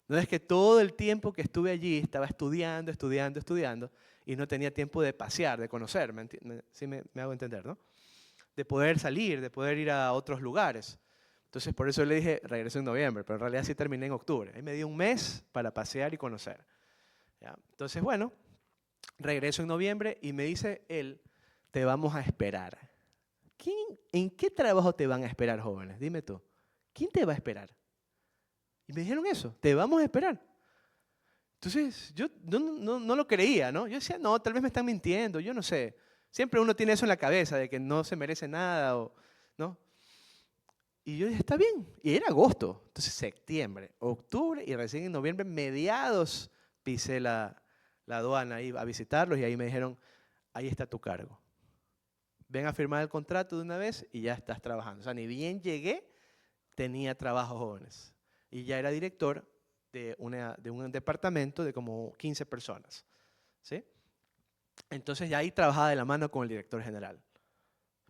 No es que todo el tiempo que estuve allí estaba estudiando, estudiando, estudiando, y no tenía tiempo de pasear, de conocer, ¿sí me hago entender, no? De poder salir, de poder ir a otros lugares. Entonces, por eso le dije, regreso en noviembre, pero en realidad sí terminé en octubre. Ahí me dio un mes para pasear y conocer. ¿Ya? Entonces, bueno, regreso en noviembre y me dice él, te vamos a esperar. ¿En qué trabajo te van a esperar, jóvenes? Dime tú. ¿Quién te va a esperar? Y me dijeron eso, te vamos a esperar. Entonces, yo no lo creía, ¿no? Yo decía, no, tal vez me están mintiendo, yo no sé. Siempre uno tiene eso en la cabeza, de que no se merece nada, ¿no? Y yo dije, está bien. Y era agosto. Entonces, septiembre, octubre y recién en noviembre, mediados, pisé la aduana ahí a visitarlos y ahí me dijeron, ahí está tu cargo. Ven a firmar el contrato de una vez y ya estás trabajando. O sea, ni bien llegué, tenía trabajo, jóvenes. Y ya era director de un departamento de como 15 personas. ¿Sí? Entonces ya ahí trabajaba de la mano con el director general.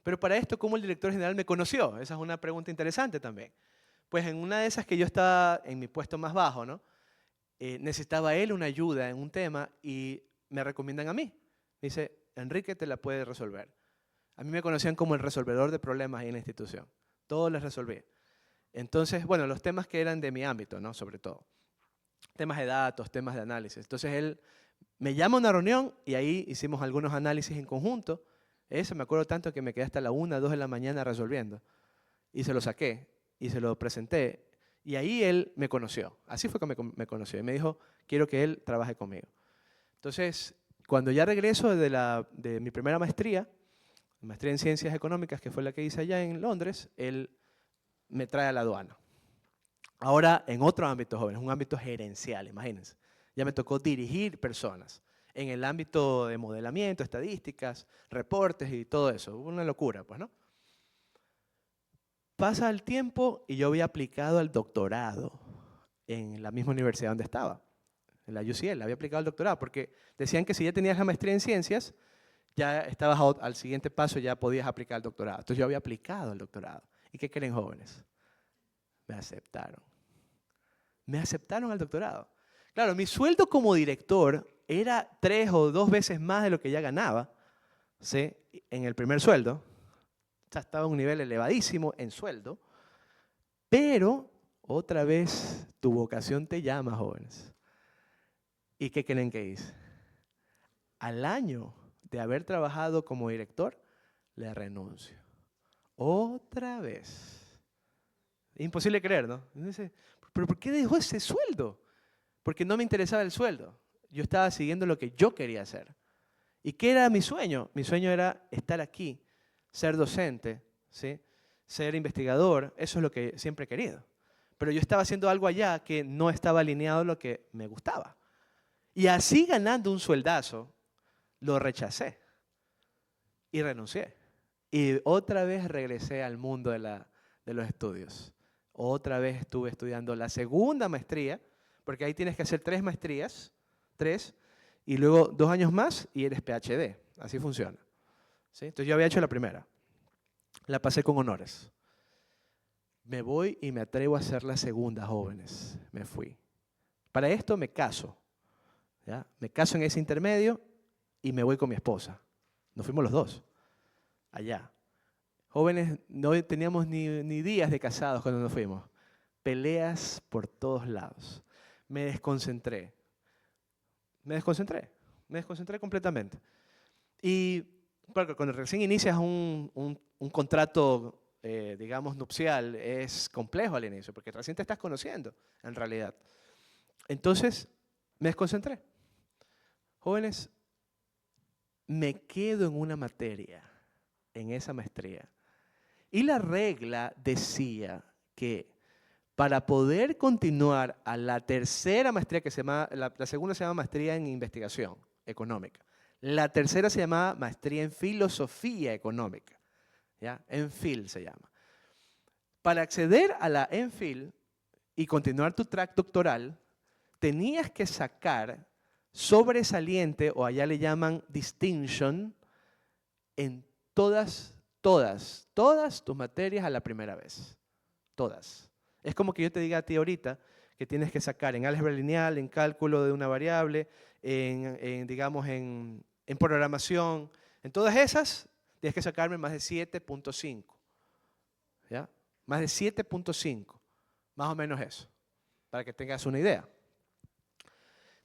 Pero para esto, ¿cómo el director general me conoció? Esa es una pregunta interesante también. Pues en una de esas que yo estaba en mi puesto más bajo, ¿no? Necesitaba él una ayuda en un tema y me recomiendan a mí. Me dice, Enrique te la puede resolver. A mí me conocían como el resolvedor de problemas ahí en la institución. Todos les resolví. Entonces, bueno, los temas que eran de mi ámbito, ¿no? Sobre todo. Temas de datos, temas de análisis. Entonces él me llama a una reunión y ahí hicimos algunos análisis en conjunto. Eso me acuerdo tanto que me quedé hasta la 1, 2 de la mañana resolviendo. Y se lo saqué y se lo presenté. Y ahí él me conoció. Así fue que me conoció. Y me dijo, quiero que él trabaje conmigo. Entonces, cuando ya regreso de mi primera maestría en Ciencias Económicas, que fue la que hice allá en Londres, él me trae a la aduana. Ahora en otro ámbito, jóvenes, un ámbito gerencial, imagínense. Ya me tocó dirigir personas en el ámbito de modelamiento, estadísticas, reportes y todo eso. Una locura, pues, ¿no? Pasa el tiempo y yo había aplicado al doctorado en la misma universidad donde estaba, en la UCL. Había aplicado al doctorado porque decían que si ya tenías la maestría en ciencias, ya estabas al siguiente paso, ya podías aplicar al doctorado. Entonces yo había aplicado al doctorado. ¿Y qué creen, jóvenes? Me aceptaron. Me aceptaron al doctorado. Claro, mi sueldo como director era 3 o 2 veces más de lo que ya ganaba, ¿sí? En el primer sueldo. O sea, estaba a un nivel elevadísimo en sueldo. Pero, otra vez, tu vocación te llama, jóvenes. ¿Y qué creen que hice? Al año de haber trabajado como director, le renuncio. Otra vez. Imposible creer, ¿no? Dice, ¿pero por qué dejó ese sueldo? Porque no me interesaba el sueldo. Yo estaba siguiendo lo que yo quería hacer. ¿Y qué era mi sueño? Mi sueño era estar aquí, ser docente, ¿sí? Ser investigador. Eso es lo que siempre he querido. Pero yo estaba haciendo algo allá que no estaba alineado a lo que me gustaba. Y así ganando un sueldazo, lo rechacé y renuncié. Y otra vez regresé al mundo de los estudios. Otra vez estuve estudiando la segunda maestría, porque ahí tienes que hacer 3 maestrías, 3, y luego 2 años más y eres PhD. Así funciona. ¿Sí? Entonces yo había hecho la primera. La pasé con honores. Me voy y me atrevo a hacer la segunda, jóvenes. Me fui. Para esto me caso. ¿Ya? Me caso en ese intermedio y me voy con mi esposa. Nos fuimos los 2 allá. Jóvenes, no teníamos ni días de casados cuando nos fuimos. Peleas por todos lados. Me desconcentré. Me desconcentré completamente. Y claro, cuando recién inicias un contrato, digamos, nupcial, es complejo al inicio, porque recién te estás conociendo, en realidad. Entonces, me desconcentré. Jóvenes, me quedo en una materia, en esa maestría. Y la regla decía que para poder continuar a la tercera maestría, que se llama, la segunda se llama maestría en investigación económica. La tercera se llamaba maestría en filosofía económica. ¿Ya? En FIL se llama. Para acceder a la MPhil y continuar tu track doctoral, tenías que sacar sobresaliente, o allá le llaman distinction, en todas tus materias a la primera vez. Todas. Es como que yo te diga a ti ahorita que tienes que sacar en álgebra lineal, en cálculo de una variable, digamos, en programación. En todas esas tienes que sacarme más de 7.5. ¿Ya? Más de 7.5. Más o menos eso. Para que tengas una idea.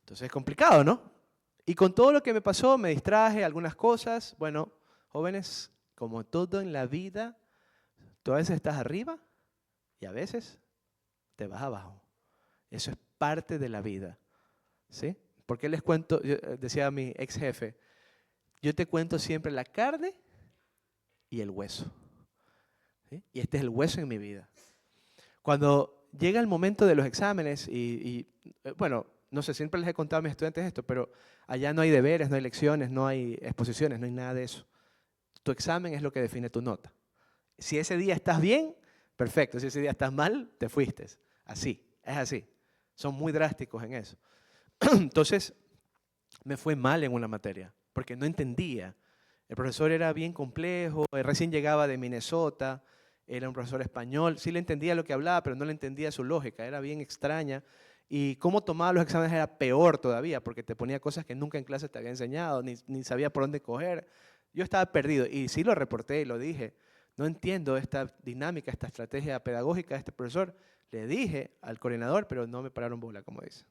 Entonces es complicado, ¿no? Y con todo lo que me pasó, me distraje algunas cosas. Bueno, jóvenes, como todo en la vida, tú a veces estás arriba y a veces te vas abajo. Eso es parte de la vida, ¿sí? Porque les cuento, decía mi ex jefe, yo te cuento siempre la carne y el hueso, ¿sí? Y este es el hueso en mi vida. Cuando llega el momento de los exámenes bueno, no sé, siempre les he contado a mis estudiantes esto, pero allá no hay deberes, no hay lecciones, no hay exposiciones, no hay nada de eso. Tu examen es lo que define tu nota. Si ese día estás bien, perfecto. Si ese día estás mal, te fuiste. Así, es así. Son muy drásticos en eso. Entonces, me fue mal en una materia, porque no entendía. El profesor era bien complejo, recién llegaba de Minnesota, era un profesor español, sí le entendía lo que hablaba, pero no le entendía su lógica, era bien extraña. Y cómo tomaba los exámenes era peor todavía, porque te ponía cosas que nunca en clase te había enseñado, ni sabía por dónde coger. Yo estaba perdido y sí lo reporté y lo dije. No entiendo esta dinámica, esta estrategia pedagógica de este profesor. Le dije al coordinador, pero no me pararon bola, como dice.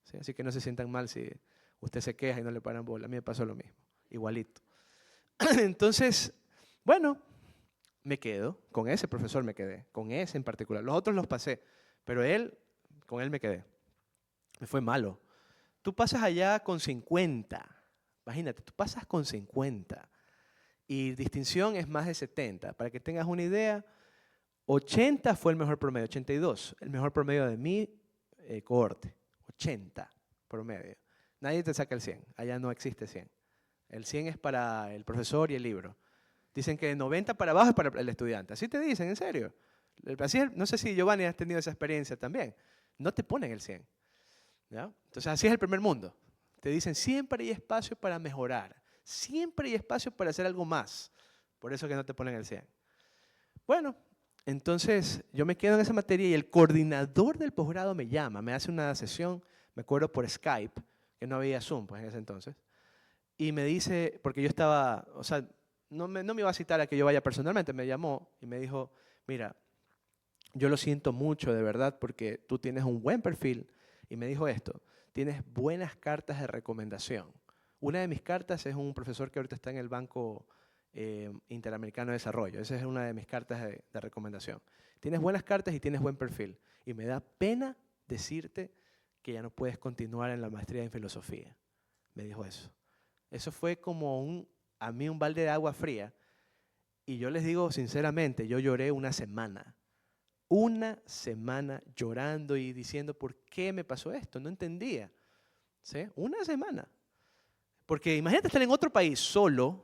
¿Sí? Así que no se sientan mal si usted se queja y no le paran bola. A mí me pasó lo mismo, igualito. Entonces, bueno, me quedo. Con ese profesor me quedé, con ese en particular. Los otros los pasé, pero con él me quedé. Me fue malo. Tú pasas allá con 50. Imagínate, tú pasas con 50 y distinción es más de 70. Para que tengas una idea, 80 fue el mejor promedio, 82, el mejor promedio de mi cohorte. 80 promedio. Nadie te saca el 100, allá no existe 100. El 100 es para el profesor y el libro. Dicen que de 90 para abajo es para el estudiante. Así te dicen, en serio. Así, no sé si Giovanni has tenido esa experiencia también. No te ponen el 100. ¿Ya? Entonces así es el primer mundo. Te dicen siempre hay espacio para mejorar. Siempre hay espacio para hacer algo más. Por eso que no te ponen el 100. Bueno, entonces yo me quedo en esa materia y el coordinador del posgrado me llama, me hace una sesión, me acuerdo por Skype, que no había Zoom pues en ese entonces, y me dice, porque yo estaba, o sea, no me iba a citar a que yo vaya personalmente, me llamó y me dijo, mira, yo lo siento mucho de verdad porque tú tienes un buen perfil, y me dijo esto, tienes buenas cartas de recomendación. Una de mis cartas es un profesor que ahorita está en el Banco Interamericano de Desarrollo. Esa es una de mis cartas de recomendación. Tienes buenas cartas y tienes buen perfil. Y me da pena decirte que ya no puedes continuar en la maestría en filosofía. Me dijo eso. Eso fue como a mí un balde de agua fría. Y yo les digo sinceramente, yo lloré una semana. Una semana llorando y diciendo, ¿por qué me pasó esto? No entendía. ¿Sí? Una semana. Porque imagínate estar en otro país solo.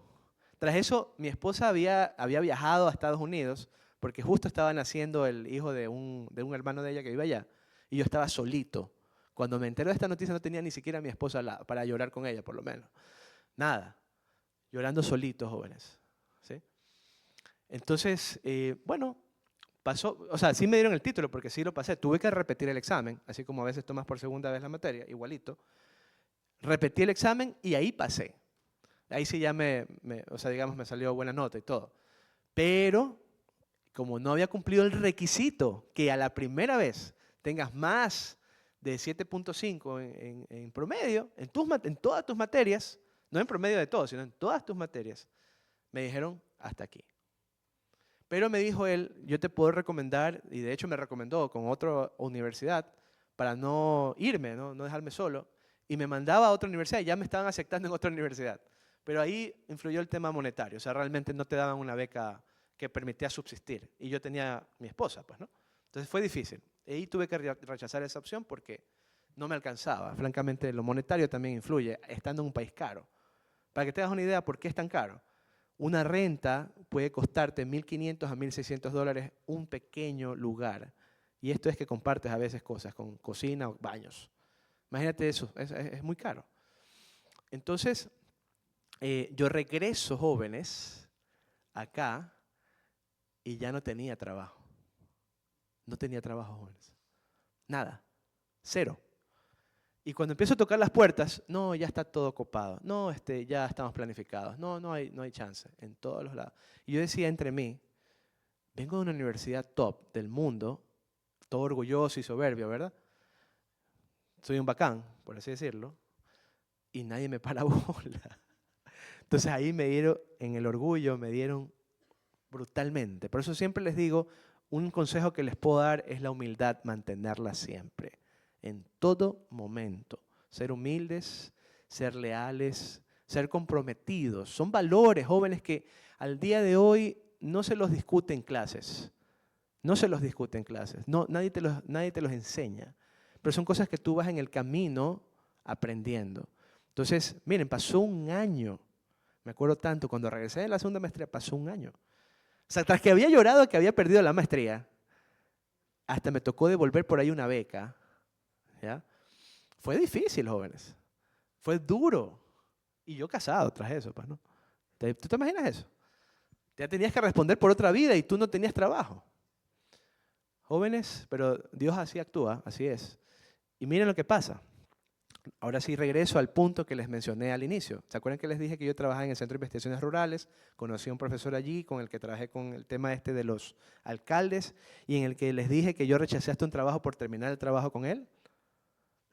Tras eso, mi esposa había viajado a Estados Unidos porque justo estaba naciendo el hijo de un hermano de ella que vive allá. Y yo estaba solito. Cuando me enteré de esta noticia no tenía ni siquiera a mi esposa al lado, para llorar con ella, por lo menos. Nada. Llorando solito, jóvenes. ¿Sí? Entonces, bueno, pasó, o sea, sí me dieron el título porque sí lo pasé. Tuve que repetir el examen, así como a veces tomas por segunda vez la materia, igualito. Repetí el examen y ahí pasé. Ahí sí ya o sea, digamos, me salió buena nota y todo. Pero, como no había cumplido el requisito que a la primera vez tengas más de 7.5 en promedio, en todas tus materias, no en promedio de todo, sino en todas tus materias, me dijeron hasta aquí. Pero me dijo él, yo te puedo recomendar, y de hecho me recomendó con otra universidad, para no irme, no dejarme solo, y me mandaba a otra universidad y ya me estaban aceptando en otra universidad. Pero ahí influyó el tema monetario, o sea, realmente no te daban una beca que permitía subsistir. Y yo tenía mi esposa, pues, ¿no? Entonces fue difícil. Y ahí tuve que rechazar esa opción porque no me alcanzaba. Francamente, lo monetario también influye, estando en un país caro. Para que te hagas una idea por qué es tan caro. Una renta puede costarte $1.500 a $1.600 un pequeño lugar. Y esto es que compartes a veces cosas con cocina o baños. Imagínate eso, es muy caro. Entonces, yo regreso, jóvenes, acá y ya no tenía trabajo. No tenía trabajo, jóvenes. Nada. Cero. Y cuando empiezo a tocar las puertas, no, ya está todo copado. No, ya estamos planificados. No, no hay chance. En todos los lados. Y yo decía entre mí, vengo de una universidad top del mundo, todo orgulloso y soberbio, ¿verdad? Soy un bacán, por así decirlo, y nadie me para bola. Entonces ahí me dieron, en el orgullo, me dieron brutalmente. Por eso siempre les digo, un consejo que les puedo dar es la humildad, mantenerla siempre, en todo momento. Ser humildes, ser leales, ser comprometidos. Son valores, jóvenes, que al día de hoy no se los discute en clases. No se los discute en clases. No, nadie te los enseña. Pero son cosas que tú vas en el camino aprendiendo. Entonces, miren, pasó un año. Me acuerdo tanto, cuando regresé de la segunda maestría, pasó un año. O sea, tras que había llorado que había perdido la maestría, hasta me tocó devolver por ahí una beca. ¿Ya? Fue difícil, jóvenes. Fue duro. Y yo casado tras eso, pues, ¿no? ¿Tú te imaginas eso? Ya tenías que responder por otra vida y tú no tenías trabajo. Jóvenes, pero Dios así actúa, así es. Y miren lo que pasa. Ahora sí regreso al punto que les mencioné al inicio. ¿Se acuerdan que les dije que yo trabajaba en el Centro de Investigaciones Rurales? Conocí a un profesor allí con el que trabajé con el tema de los alcaldes y en el que les dije que yo rechacé hasta un trabajo por terminar el trabajo con él.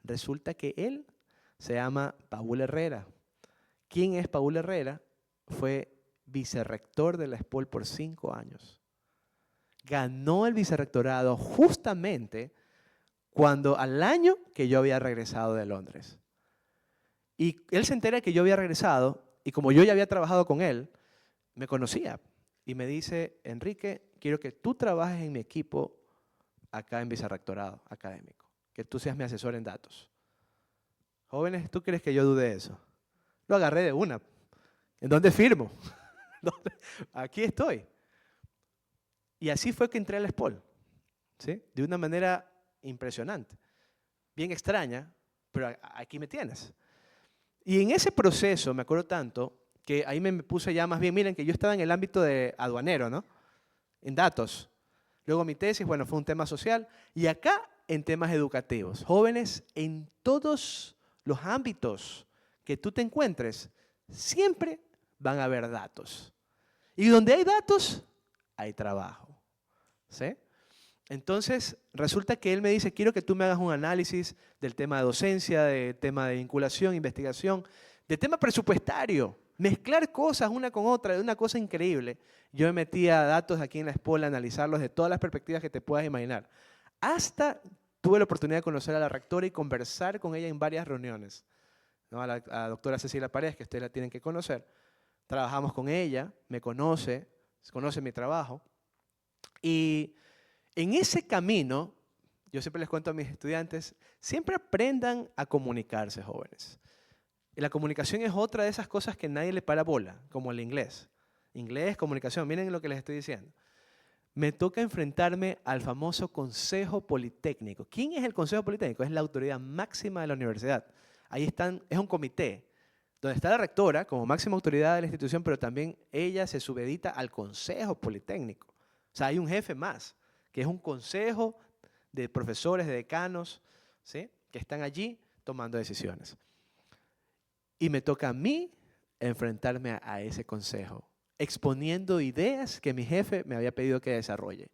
Resulta que él se llama Paul Herrera. ¿Quién es Paul Herrera? Fue vicerrector de la SPOL por 5 años. Ganó el vicerrectorado justamente cuando al año que yo había regresado de Londres. Y él se entera que yo había regresado y como yo ya había trabajado con él, me conocía y me dice, Enrique, quiero que tú trabajes en mi equipo acá en vicerrectorado académico, que tú seas mi asesor en datos. Jóvenes, ¿tú crees que yo dudé de eso? Lo agarré de una. ¿En dónde firmo? Aquí estoy. Y así fue que entré a la SPOL, ¿sí? De una manera impresionante, bien extraña, pero aquí me tienes. Y en ese proceso, me acuerdo tanto, que ahí me puse ya más bien, miren que yo estaba en el ámbito de aduanero, ¿no? En datos. Luego mi tesis, bueno, fue un tema social. Y acá en temas educativos. Jóvenes, en todos los ámbitos que tú te encuentres, siempre van a haber datos. Y donde hay datos, hay trabajo. ¿Sí? Entonces, resulta que él me dice, quiero que tú me hagas un análisis del tema de docencia, del tema de vinculación, investigación, del tema presupuestario, mezclar cosas una con otra, de una cosa increíble. Yo me metía datos aquí en la SPOL, analizarlos de todas las perspectivas que te puedas imaginar. Hasta tuve la oportunidad de conocer a la rectora y conversar con ella en varias reuniones. ¿No? A la doctora Cecilia Paredes, que ustedes la tienen que conocer. Trabajamos con ella, me conoce mi trabajo. Y en ese camino, yo siempre les cuento a mis estudiantes, siempre aprendan a comunicarse, jóvenes. Y la comunicación es otra de esas cosas que nadie le para bola, como el inglés. Inglés, comunicación, miren lo que les estoy diciendo. Me toca enfrentarme al famoso Consejo Politécnico. ¿Quién es el Consejo Politécnico? Es la autoridad máxima de la universidad. Ahí están, es un comité donde está la rectora como máxima autoridad de la institución, pero también ella se subedita al Consejo Politécnico. O sea, hay un jefe más, que es un consejo de profesores, de decanos, ¿sí? Que están allí tomando decisiones. Y me toca a mí enfrentarme a ese consejo, exponiendo ideas que mi jefe me había pedido que desarrolle.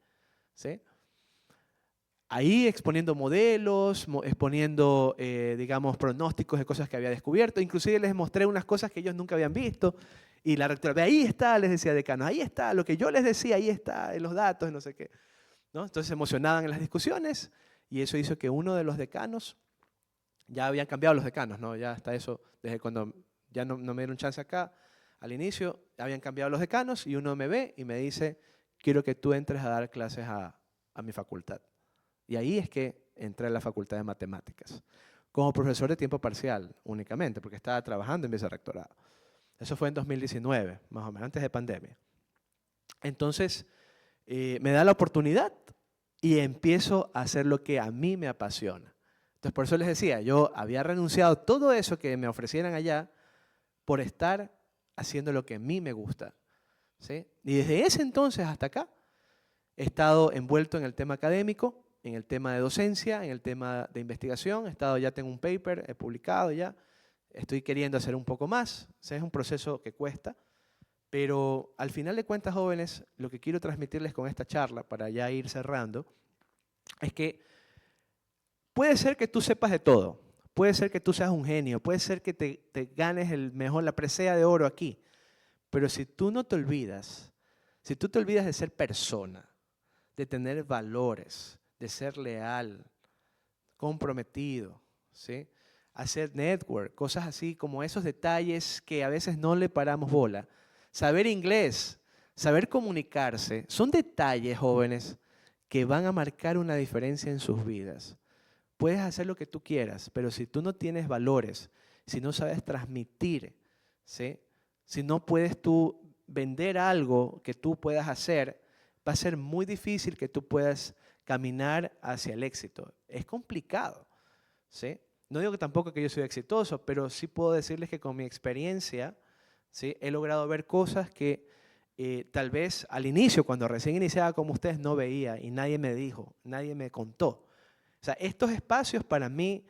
¿Sí? Ahí exponiendo modelos, exponiendo, digamos, pronósticos de cosas que había descubierto. Inclusive les mostré unas cosas que ellos nunca habían visto. Y la rectora, ahí está, les decía decano, ahí está, lo que yo les decía, ahí está, en los datos, no sé qué. ¿No? Entonces se emocionaban en las discusiones y eso hizo que uno de los decanos, ya habían cambiado los decanos, ¿no? Ya hasta eso, desde cuando ya no me dieron chance acá, al inicio, habían cambiado los decanos y uno me ve y me dice, quiero que tú entres a dar clases a mi facultad. Y ahí es que entré a la Facultad de Matemáticas, como profesor de tiempo parcial únicamente, porque estaba trabajando en vicerrectorado. Eso fue en 2019, más o menos, antes de pandemia. Entonces, me da la oportunidad y empiezo a hacer lo que a mí me apasiona. Entonces, por eso les decía, yo había renunciado a todo eso que me ofrecieran allá por estar haciendo lo que a mí me gusta, ¿sí? Y desde ese entonces hasta acá he estado envuelto en el tema académico, en el tema de docencia, en el tema de investigación. Ya tengo un paper, he publicado ya. Estoy queriendo hacer un poco más. O sea, es un proceso que cuesta. Pero al final de cuentas, jóvenes, lo que quiero transmitirles con esta charla, para ya ir cerrando, es que puede ser que tú sepas de todo. Puede ser que tú seas un genio. Puede ser que te ganes la presea de oro aquí. Pero si tú no te olvidas, si tú te olvidas de ser persona, de tener valores, de ser leal, comprometido, ¿sí? Hacer network, cosas así como esos detalles que a veces no le paramos bola. Saber inglés, saber comunicarse, son detalles, jóvenes, que van a marcar una diferencia en sus vidas. Puedes hacer lo que tú quieras, pero si tú no tienes valores, si no sabes transmitir, ¿sí? Si no puedes tú vender algo que tú puedas hacer, va a ser muy difícil que tú puedas caminar hacia el éxito. Es complicado, ¿sí? No digo que tampoco que yo soy exitoso, pero sí puedo decirles que con mi experiencia, ¿sí? He logrado ver cosas que tal vez al inicio, cuando recién iniciaba como ustedes, no veía y nadie me dijo, nadie me contó. O sea, estos espacios para mí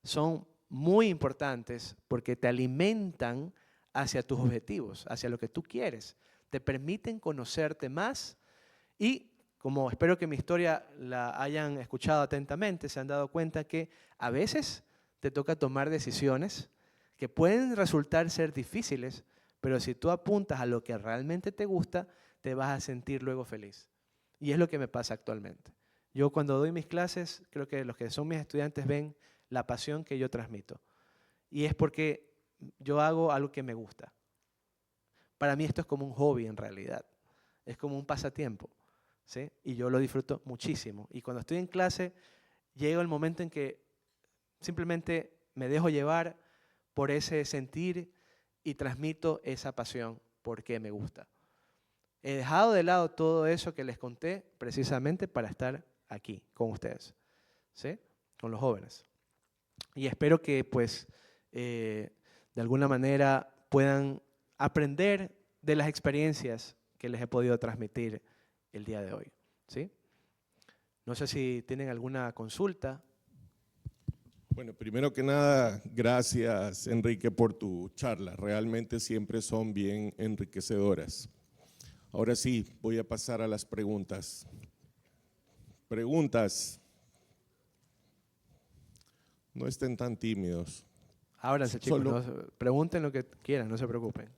son muy importantes porque te alimentan hacia tus objetivos, hacia lo que tú quieres. Te permiten conocerte más y, como espero que mi historia la hayan escuchado atentamente, se han dado cuenta que a veces te toca tomar decisiones que pueden resultar ser difíciles, pero si tú apuntas a lo que realmente te gusta, te vas a sentir luego feliz. Y es lo que me pasa actualmente. Yo cuando doy mis clases, creo que los que son mis estudiantes ven la pasión que yo transmito. Y es porque yo hago algo que me gusta. Para mí esto es como un hobby en realidad. Es como un pasatiempo, ¿sí? Y yo lo disfruto muchísimo. Y cuando estoy en clase, llega el momento en que simplemente me dejo llevar por ese sentir y transmito esa pasión porque me gusta. He dejado de lado todo eso que les conté precisamente para estar aquí con ustedes, ¿sí? Con los jóvenes. Y espero que pues de alguna manera puedan aprender de las experiencias que les he podido transmitir el día de hoy, ¿sí? No sé si tienen alguna consulta. Bueno, primero que nada, gracias Enrique por tu charla. Realmente siempre son bien enriquecedoras. Ahora sí, voy a pasar a las preguntas. Preguntas. No estén tan tímidos. Ábranse, chicos, pregunten lo que quieran, no se preocupen.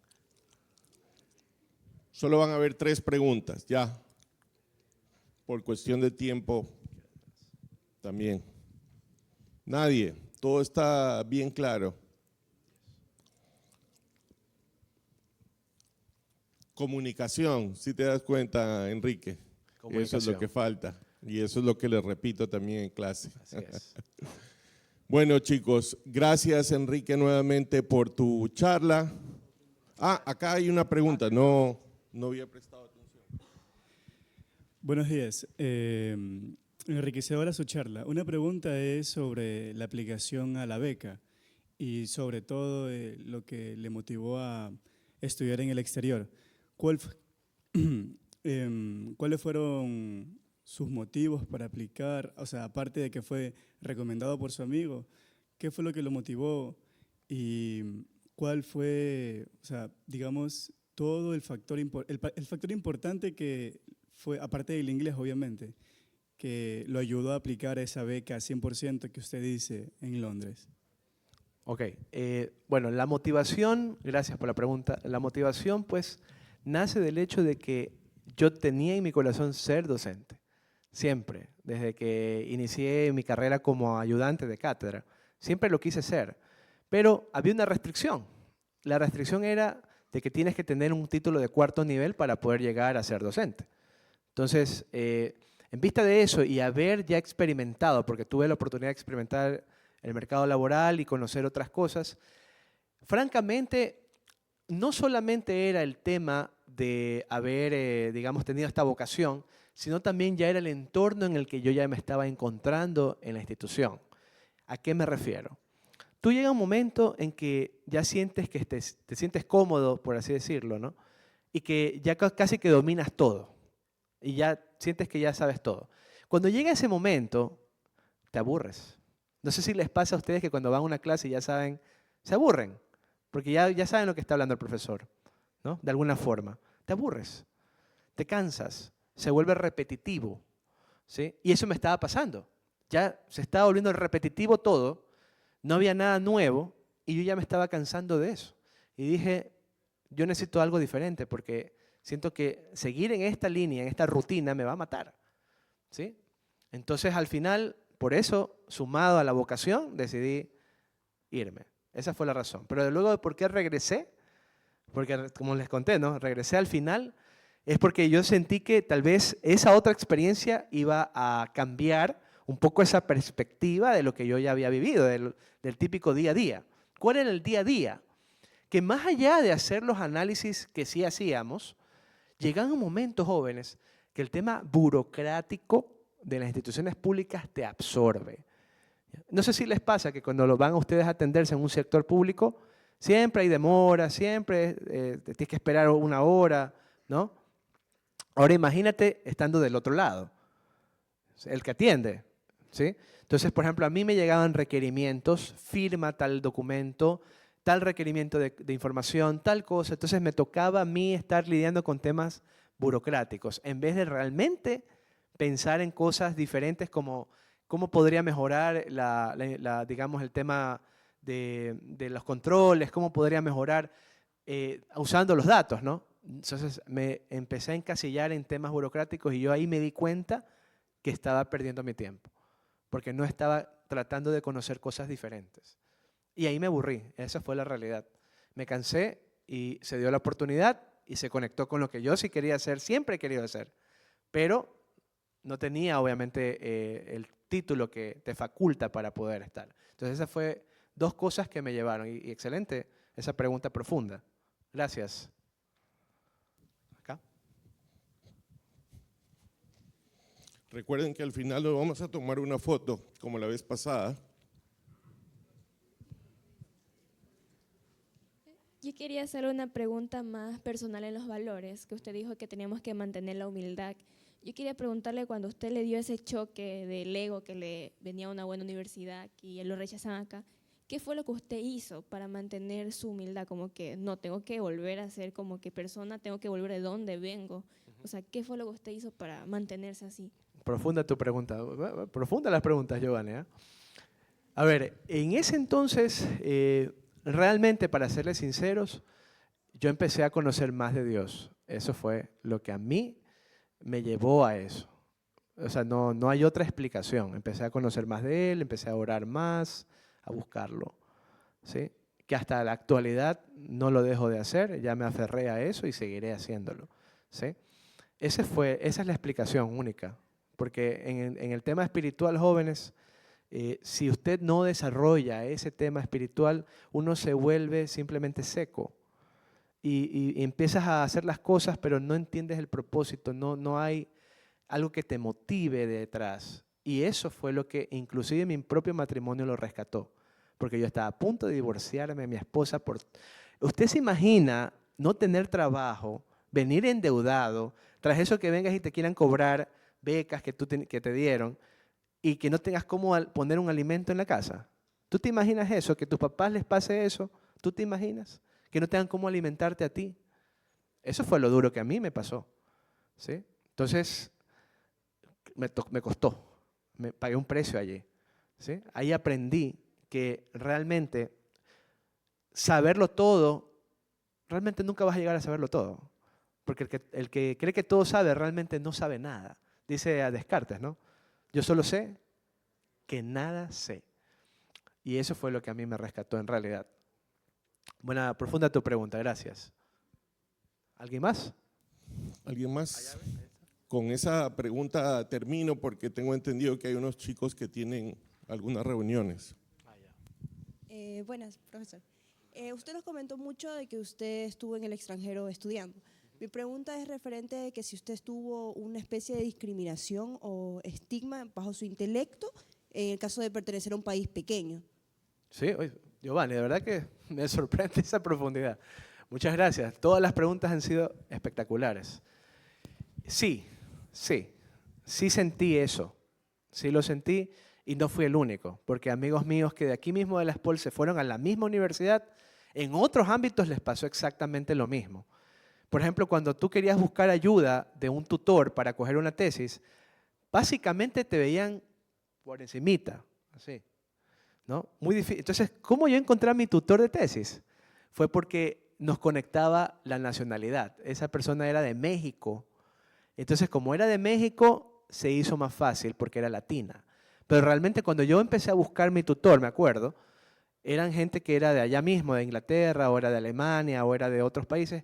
Solo van a haber 3 preguntas, ya. Por cuestión de tiempo también. Nadie, todo está bien claro. Comunicación, si te das cuenta, Enrique. Eso es lo que falta y eso es lo que les repito también en clase. Así es. Bueno, chicos, gracias Enrique nuevamente por tu charla. Acá hay una pregunta, no había prestado atención. Buenos días. Enriquecedora su charla. Una pregunta es sobre la aplicación a la beca y sobre todo lo que le motivó a estudiar en el exterior. ¿Cuáles fueron sus motivos para aplicar? O sea, aparte de que fue recomendado por su amigo, ¿qué fue lo que lo motivó? Y cuál fue, o sea, digamos, todo el factor importante que fue, aparte del inglés, obviamente, que lo ayudó a aplicar esa beca 100% que usted dice en Londres. Ok, bueno, la motivación, gracias por la pregunta, la motivación pues nace del hecho de que yo tenía en mi corazón ser docente, siempre, desde que inicié mi carrera como ayudante de cátedra, siempre lo quise ser, pero había una restricción. La restricción era de que tienes que tener un título de 4º nivel para poder llegar a ser docente. Entonces, en vista de eso y haber ya experimentado, porque tuve la oportunidad de experimentar el mercado laboral y conocer otras cosas, francamente, no solamente era el tema de haber, digamos, tenido esta vocación, sino también ya era el entorno en el que yo ya me estaba encontrando en la institución. ¿A qué me refiero? Tú llega un momento en que ya sientes que te sientes cómodo, por así decirlo, ¿no? Y que ya casi que dominas todo. Y ya sientes que ya sabes todo. Cuando llega ese momento, te aburres. No sé si les pasa a ustedes que cuando van a una clase ya saben, se aburren, porque ya saben lo que está hablando el profesor, ¿no? De alguna forma. Te aburres, te cansas, se vuelve repetitivo, ¿sí? Y eso me estaba pasando. Ya se estaba volviendo repetitivo todo, no había nada nuevo y yo ya me estaba cansando de eso. Y dije, yo necesito algo diferente porque siento que seguir en esta línea, en esta rutina, me va a matar, ¿sí? Entonces, al final, por eso, sumado a la vocación, decidí irme. Esa fue la razón. Pero luego de por qué regresé, porque como les conté, ¿no? Regresé al final, es porque yo sentí que tal vez esa otra experiencia iba a cambiar un poco esa perspectiva de lo que yo ya había vivido, del típico día a día. ¿Cuál era el día a día? Que más allá de hacer los análisis que sí hacíamos, llegan un momento, jóvenes, que el tema burocrático de las instituciones públicas te absorbe. No sé si les pasa que cuando lo van a ustedes a atenderse en un sector público, siempre hay demora, siempre te tienes que esperar una hora, ¿no? Ahora imagínate estando del otro lado, el que atiende, ¿sí? Entonces, por ejemplo, a mí me llegaban requerimientos, firma tal documento, tal requerimiento de información, tal cosa. Entonces me tocaba a mí estar lidiando con temas burocráticos, en vez de realmente pensar en cosas diferentes como cómo podría mejorar digamos, el tema de los controles, cómo podría mejorar usando los datos, ¿no? Entonces me empecé a encasillar en temas burocráticos y yo ahí me di cuenta que estaba perdiendo mi tiempo, porque no estaba tratando de conocer cosas diferentes. Y ahí me aburrí, esa fue la realidad. Me cansé y se dio la oportunidad y se conectó con lo que yo sí quería hacer, siempre he querido hacer, pero no tenía obviamente el título que te faculta para poder estar. Entonces esas fue dos cosas que me llevaron y excelente esa pregunta profunda. Gracias. Acá. Recuerden que al final nos vamos a tomar una foto, como la vez pasada. Yo quería hacer una pregunta más personal en los valores, que usted dijo que teníamos que mantener la humildad. Yo quería preguntarle, cuando usted le dio ese choque del ego que le venía a una buena universidad y él lo rechazaban acá, ¿qué fue lo que usted hizo para mantener su humildad? Como que no, tengo que volver a ser como que persona, tengo que volver de dónde vengo. O sea, ¿qué fue lo que usted hizo para mantenerse así? Profunda tu pregunta. Profunda las preguntas, Giovanni, ¿eh? A ver, en ese entonces, realmente, para serles sinceros, yo empecé a conocer más de Dios. Eso fue lo que a mí me llevó a eso. O sea, no hay otra explicación. Empecé a conocer más de Él, empecé a orar más, a buscarlo, ¿sí? Que hasta la actualidad no lo dejo de hacer, ya me aferré a eso y seguiré haciéndolo, ¿sí? Esa es la explicación única. Porque en el tema espiritual, jóvenes, si usted no desarrolla ese tema espiritual, uno se vuelve simplemente seco y empiezas a hacer las cosas, pero no entiendes el propósito, no hay algo que te motive detrás. Y eso fue lo que inclusive mi propio matrimonio lo rescató, porque yo estaba a punto de divorciarme de mi esposa. ¿Usted se imagina no tener trabajo, venir endeudado, tras eso que vengas y te quieran cobrar becas que te dieron y que no tengas cómo poner un alimento en la casa? ¿Tú te imaginas eso? ¿Que a tus papás les pase eso? ¿Tú te imaginas? ¿Que no tengan cómo alimentarte a ti? Eso fue lo duro que a mí me pasó, ¿sí? Entonces, me costó, me pagué un precio allí, ¿sí? Ahí aprendí que realmente saberlo todo, realmente nunca vas a llegar a saberlo todo. Porque el que cree que todo sabe, realmente no sabe nada. Dice a Descartes, ¿no? Yo solo sé que nada sé. Y eso fue lo que a mí me rescató en realidad. Buena, profunda tu pregunta, gracias. ¿Alguien más? ¿Alguien más? Con esa pregunta termino porque tengo entendido que hay unos chicos que tienen algunas reuniones. Buenas, profesor. Usted nos comentó mucho de que usted estuvo en el extranjero estudiando. Mi pregunta es referente de que si usted tuvo una especie de discriminación o estigma bajo su intelecto en el caso de pertenecer a un país pequeño. Sí, oye, Giovanni, de verdad que me sorprende esa profundidad. Muchas gracias. Todas las preguntas han sido espectaculares. Sí sentí eso. Sí lo sentí y no fui el único, porque amigos míos que de aquí mismo de la SPOL se fueron a la misma universidad, en otros ámbitos les pasó exactamente lo mismo. Por ejemplo, cuando tú querías buscar ayuda de un tutor para coger una tesis, básicamente te veían por encimita, así, ¿no? Muy difícil. Entonces, ¿cómo yo encontré a mi tutor de tesis? Fue porque nos conectaba la nacionalidad. Esa persona era de México. Entonces, como era de México, se hizo más fácil porque era latina. Pero realmente cuando yo empecé a buscar mi tutor, me acuerdo, eran gente que era de allá mismo, de Inglaterra, o era de Alemania, o era de otros países.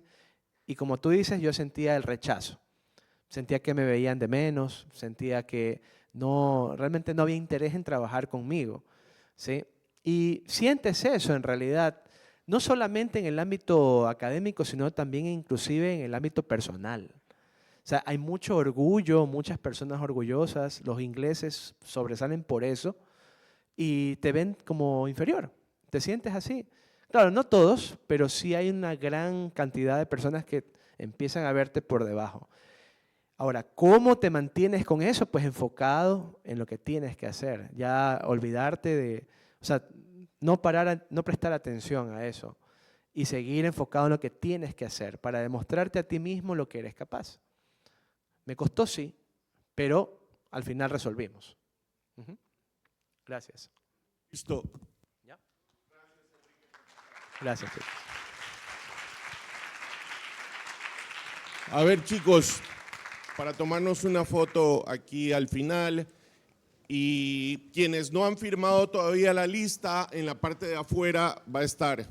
Y como tú dices, yo sentía el rechazo. Sentía que me veían de menos, sentía que realmente no había interés en trabajar conmigo, ¿sí? Y sientes eso en realidad, no solamente en el ámbito académico, sino también inclusive en el ámbito personal. O sea, hay mucho orgullo, muchas personas orgullosas, los ingleses sobresalen por eso y te ven como inferior, te sientes así. Claro, no todos, pero sí hay una gran cantidad de personas que empiezan a verte por debajo. Ahora, ¿cómo te mantienes con eso? Pues enfocado en lo que tienes que hacer. Ya olvidarte de, o sea, no prestar atención a eso y seguir enfocado en lo que tienes que hacer para demostrarte a ti mismo lo que eres capaz. Me costó, sí, pero al final resolvimos. Gracias. Listo. Gracias, chicos. A ver, chicos, para tomarnos una foto aquí al final, y quienes no han firmado todavía la lista, en la parte de afuera va a estar